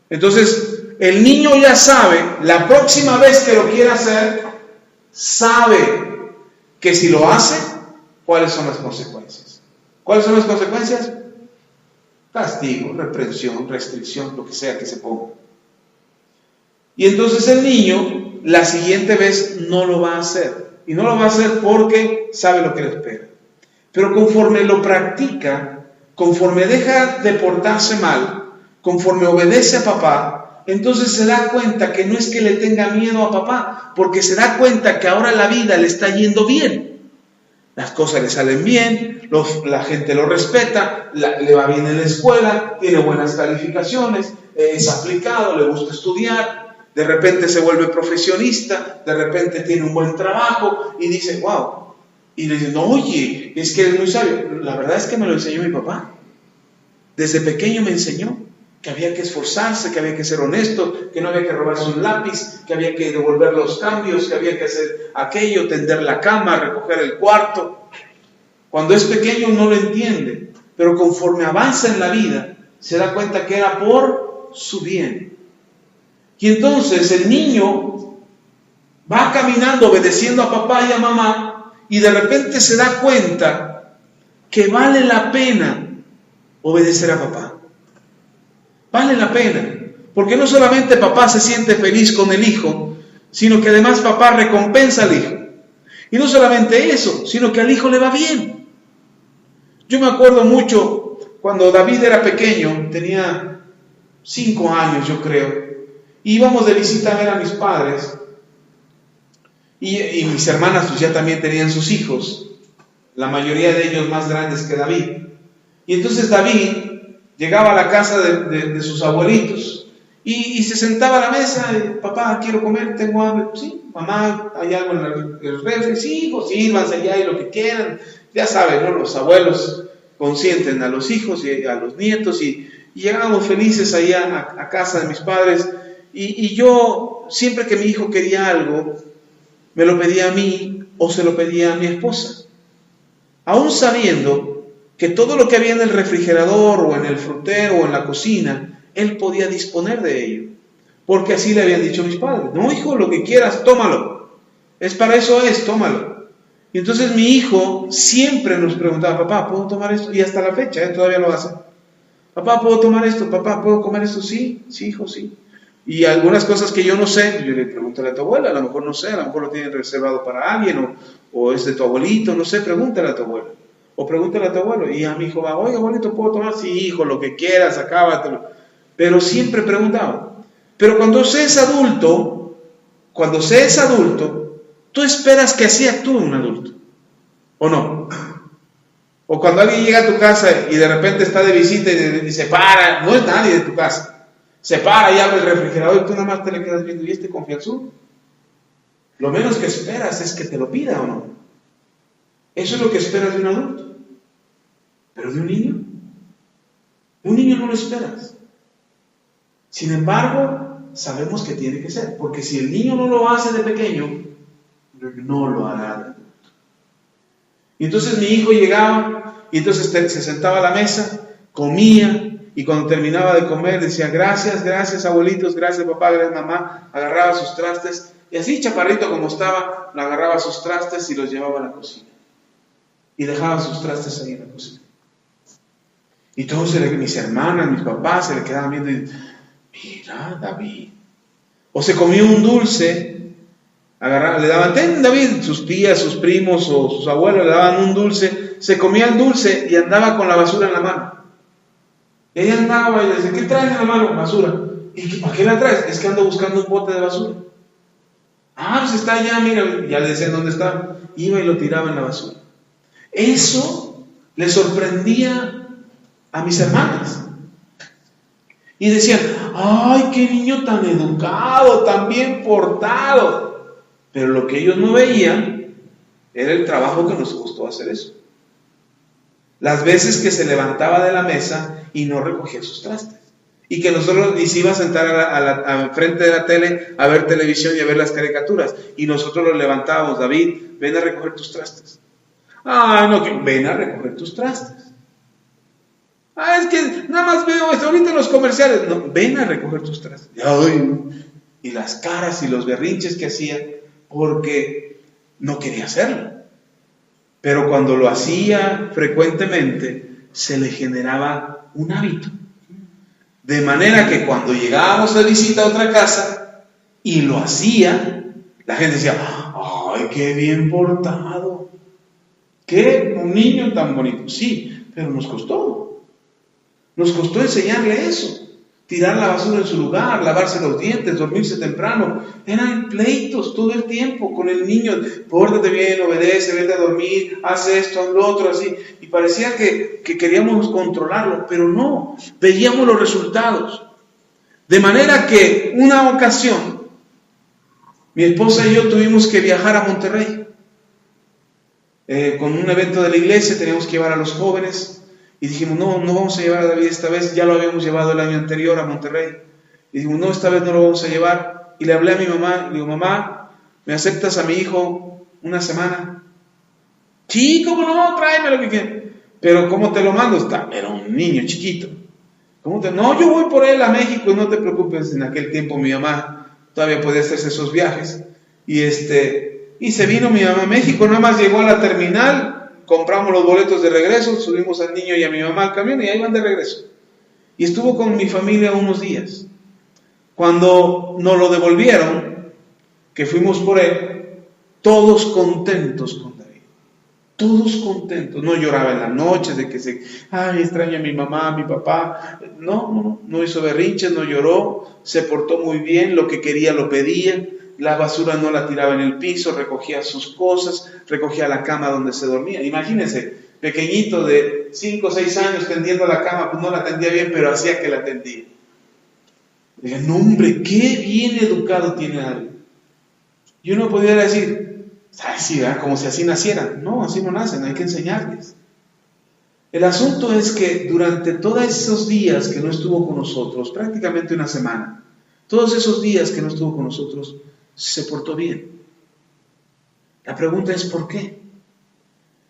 Entonces, el niño ya sabe, la próxima vez que lo quiera hacer, sabe que si lo hace, ¿cuáles son las consecuencias? ¿Cuáles son las consecuencias? Castigo, reprensión, restricción, lo que sea que se ponga. Y entonces el niño, la siguiente vez, no lo va a hacer. Y no lo va a hacer porque sabe lo que le espera. Pero conforme lo practica, conforme deja de portarse mal, conforme obedece a papá, entonces se da cuenta que no es que le tenga miedo a papá, porque se da cuenta que ahora la vida le está yendo bien. Las cosas le salen bien, la gente lo respeta, le va bien en la escuela, tiene buenas calificaciones, es aplicado, le gusta estudiar, de repente se vuelve profesionista, de repente tiene un buen trabajo y dice, wow. Y le dicen, oye, es que eres muy sabio. La verdad es que me lo enseñó mi papá. Desde pequeño me enseñó que había que esforzarse, que había que ser honesto, que no había que robarse un lápiz, que había que devolver los cambios, que había que hacer aquello, tender la cama, recoger el cuarto. Cuando es pequeño no lo entiende, pero conforme avanza en la vida, se da cuenta que era por su bien. Y entonces el niño va caminando obedeciendo a papá y a mamá, y de repente se da cuenta que vale la pena obedecer a papá. Vale la pena, porque no solamente papá se siente feliz con el hijo, sino que además papá recompensa al hijo. Y no solamente eso, sino que al hijo le va bien. Yo me acuerdo mucho cuando David era pequeño, tenía 5 años yo creo, íbamos de visita a ver a mis padres, y mis hermanas pues ya también tenían sus hijos, la mayoría de ellos más grandes que David. Y entonces David llegaba a la casa de sus abuelitos y se sentaba a la mesa, y, papá, quiero comer, tengo hambre. Sí, mamá, hay algo en el refri. Sí, pues sírvanse allá y lo que quieran. Ya saben, ¿no? Los abuelos consienten a los hijos y a los nietos, y llegábamos felices allá a casa de mis padres. Y yo, siempre que mi hijo quería algo, me lo pedía a mí o se lo pedía a mi esposa, aún sabiendo que todo lo que había en el refrigerador o en el frutero o en la cocina, él podía disponer de ello, porque así le habían dicho mis padres. No, hijo, lo que quieras, tómalo, es para eso tómalo. Y entonces mi hijo siempre nos preguntaba, papá, ¿puedo tomar esto? Y hasta la fecha, todavía lo hace. Papá, ¿puedo tomar esto? Papá, ¿puedo comer esto? Sí, hijo, sí. Y algunas cosas que yo no sé, yo le pregunto a tu abuela, a lo mejor no sé, a lo mejor lo tienen reservado para alguien, o es de tu abuelito, no sé, pregúntale a tu abuela. O pregúntale a tu abuelo. Y a mi hijo va, oiga, abuelito, ¿puedo tomar? Sí, hijo, lo que quieras, acábatelo. Pero siempre preguntaba. Pero cuando se es adulto, tú esperas que así actúe un adulto, ¿o no? O cuando alguien llega a tu casa y de repente está de visita y se para, no es nadie de tu casa, se para y abre el refrigerador y tú nada más te le quedas viendo, y este confianzudo. Lo menos que esperas es que te lo pida, ¿o no? Eso es lo que esperas de un adulto. Pero de un niño no lo esperas. Sin embargo, sabemos que tiene que ser, porque si el niño no lo hace de pequeño, no lo hará de adulto. Y entonces mi hijo llegaba y entonces se sentaba a la mesa, comía, y cuando terminaba de comer decía, gracias abuelitos, gracias papá, gracias mamá, agarraba sus trastes, y así chaparrito como estaba, agarraba sus trastes y los llevaba a la cocina. Y dejaba sus trastes ahí en la cocina. Y todos mis hermanas, mis papás se le quedaban viendo y, mira David. O se comía un dulce, le daban, ten David, sus tías, sus primos o sus abuelos le daban un dulce, se comía el dulce y andaba con la basura en la mano. Y ella andaba y le decía, ¿qué traes en la mano? Basura. ¿Y para qué la traes? Es que ando buscando un bote de basura. Ah, pues está allá, mira, ya le decían dónde está. Iba y lo tiraba en la basura. Eso le sorprendía a mis hermanas. Y decían, ¡ay, qué niño tan educado, tan bien portado! Pero lo que ellos no veían era el trabajo que nos costó hacer eso. Las veces que se levantaba de la mesa y no recogía sus trastes. Y que nosotros, y se iba a sentar a frente de la tele a ver televisión y a ver las caricaturas. Y nosotros los levantábamos, David, ven a recoger tus trastes. Ah, no, que ven a recoger tus trastes. Ah, es que nada más veo ahorita en los comerciales. No, ven a recoger tus trastes. Ay, y las caras y los berrinches que hacía porque no quería hacerlo. Pero cuando lo hacía frecuentemente, se le generaba un hábito. De manera que cuando llegábamos de visita a otra casa y lo hacía, la gente decía, ¡ay, qué bien portado! ¡Qué un niño tan bonito! Sí, pero nos costó. Nos costó enseñarle eso. Tirar la basura en su lugar, lavarse los dientes, dormirse temprano. Eran pleitos todo el tiempo con el niño. Pórtate bien, obedece, vete a dormir, haz esto, haz lo otro, así. Y parecía que queríamos controlarlo, pero no. Veíamos los resultados. De manera que una ocasión, mi esposa y yo tuvimos que viajar a Monterrey. Con un evento de la iglesia teníamos que llevar a los jóvenes. Y dijimos, no vamos a llevar a David esta vez, ya lo habíamos llevado el año anterior a Monterrey. Y dijimos, no, esta vez no lo vamos a llevar. Y le hablé a mi mamá, y le digo, mamá, ¿me aceptas a mi hijo una semana? Sí, cómo no, tráeme lo que quieras. Pero ¿cómo te lo mando? Era un niño chiquito. No, yo voy por él a México, no te preocupes. En aquel tiempo mi mamá todavía podía hacerse esos viajes. Y se vino mi mamá a México, nada más llegó a la terminal. Compramos los boletos de regreso, subimos al niño y a mi mamá al camión y ahí van de regreso. Y estuvo con mi familia unos días. Cuando nos lo devolvieron, que fuimos por él, todos contentos con David. Todos contentos. No lloraba en la noche de que extraño a mi mamá, a mi papá. No hizo berrinches, no lloró, se portó muy bien, lo que quería lo pedía. La basura no la tiraba en el piso, recogía sus cosas, recogía la cama donde se dormía. Imagínense, pequeñito de 5 o 6 años tendiendo la cama, pues no la tendía bien, pero hacía que la tendía. Dije, no hombre, qué bien educado tiene David. Y uno podría decir, sí, ¿verdad? Como si así nacieran. No, así no nacen, hay que enseñarles. El asunto es que durante todos esos días que no estuvo con nosotros, prácticamente una semana, todos esos días que no estuvo con nosotros, se portó bien. La pregunta es ¿por qué?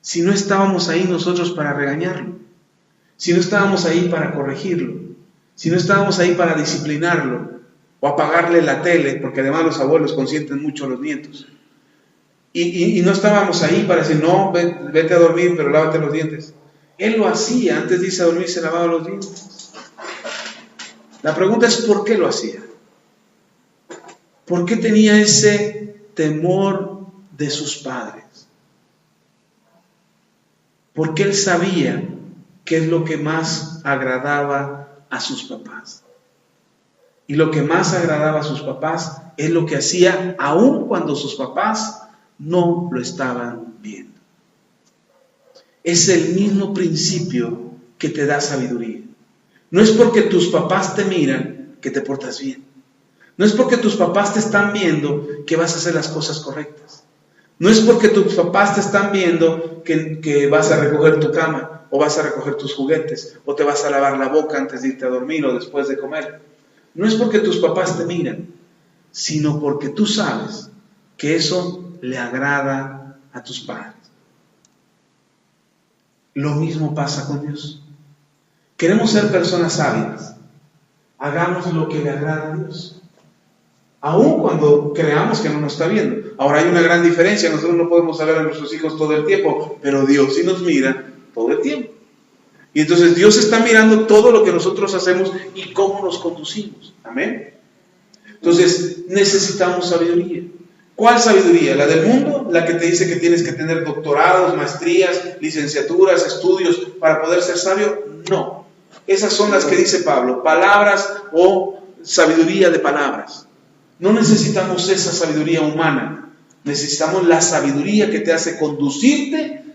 Si no estábamos ahí nosotros para regañarlo, si no estábamos ahí para corregirlo, si no estábamos ahí para disciplinarlo o apagarle la tele, porque además los abuelos consienten mucho a los nietos, y no estábamos ahí para decir no, vete a dormir pero lávate los dientes. Él lo hacía, antes de irse a dormir se lavaba los dientes. La pregunta es ¿por qué lo hacía? ¿Por qué tenía ese temor de sus padres? Porque él sabía qué es lo que más agradaba a sus papás. Y lo que más agradaba a sus papás es lo que hacía aun cuando sus papás no lo estaban viendo. Es el mismo principio que te da sabiduría. No es porque tus papás te miran que te portas bien. No es porque tus papás te están viendo que vas a hacer las cosas correctas. No es porque tus papás te están viendo que vas a recoger tu cama, o vas a recoger tus juguetes, o te vas a lavar la boca antes de irte a dormir o después de comer. No es porque tus papás te miran, sino porque tú sabes que eso le agrada a tus padres. Lo mismo pasa con Dios. Queremos ser personas sabias. Hagamos lo que le agrada a Dios. Aun cuando creamos que no nos está viendo. Ahora hay una gran diferencia. Nosotros no podemos saber a nuestros hijos todo el tiempo, pero Dios sí nos mira todo el tiempo. Y entonces Dios está mirando todo lo que nosotros hacemos y cómo nos conducimos. Amén. Entonces necesitamos sabiduría. ¿Cuál sabiduría? ¿La del mundo? ¿La que te dice que tienes que tener doctorados, maestrías, licenciaturas, estudios para poder ser sabio? No. Esas son las que dice Pablo, palabras o sabiduría de palabras. No necesitamos esa sabiduría humana, necesitamos la sabiduría que te hace conducirte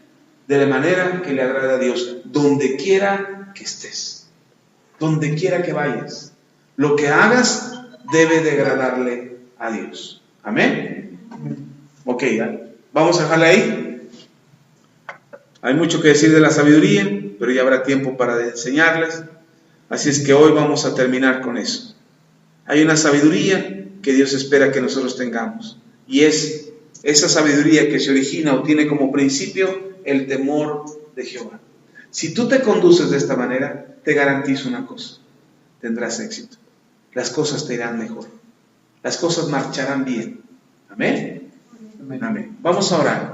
de la manera que le agrada a Dios, donde quiera que estés, donde quiera que vayas, lo que hagas debe de agradarle a Dios. Amén. Ok, vamos a dejarla ahí. Hay mucho que decir de la sabiduría, pero ya habrá tiempo para enseñarles. Así es que hoy vamos a terminar con eso. Hay una sabiduría que Dios espera que nosotros tengamos, y es esa sabiduría que se origina o tiene como principio el temor de Jehová. Si tú te conduces de esta manera, te garantizo una cosa: tendrás éxito. Las cosas te irán mejor. Las cosas marcharán bien. Amén. Amén. Vamos a orar.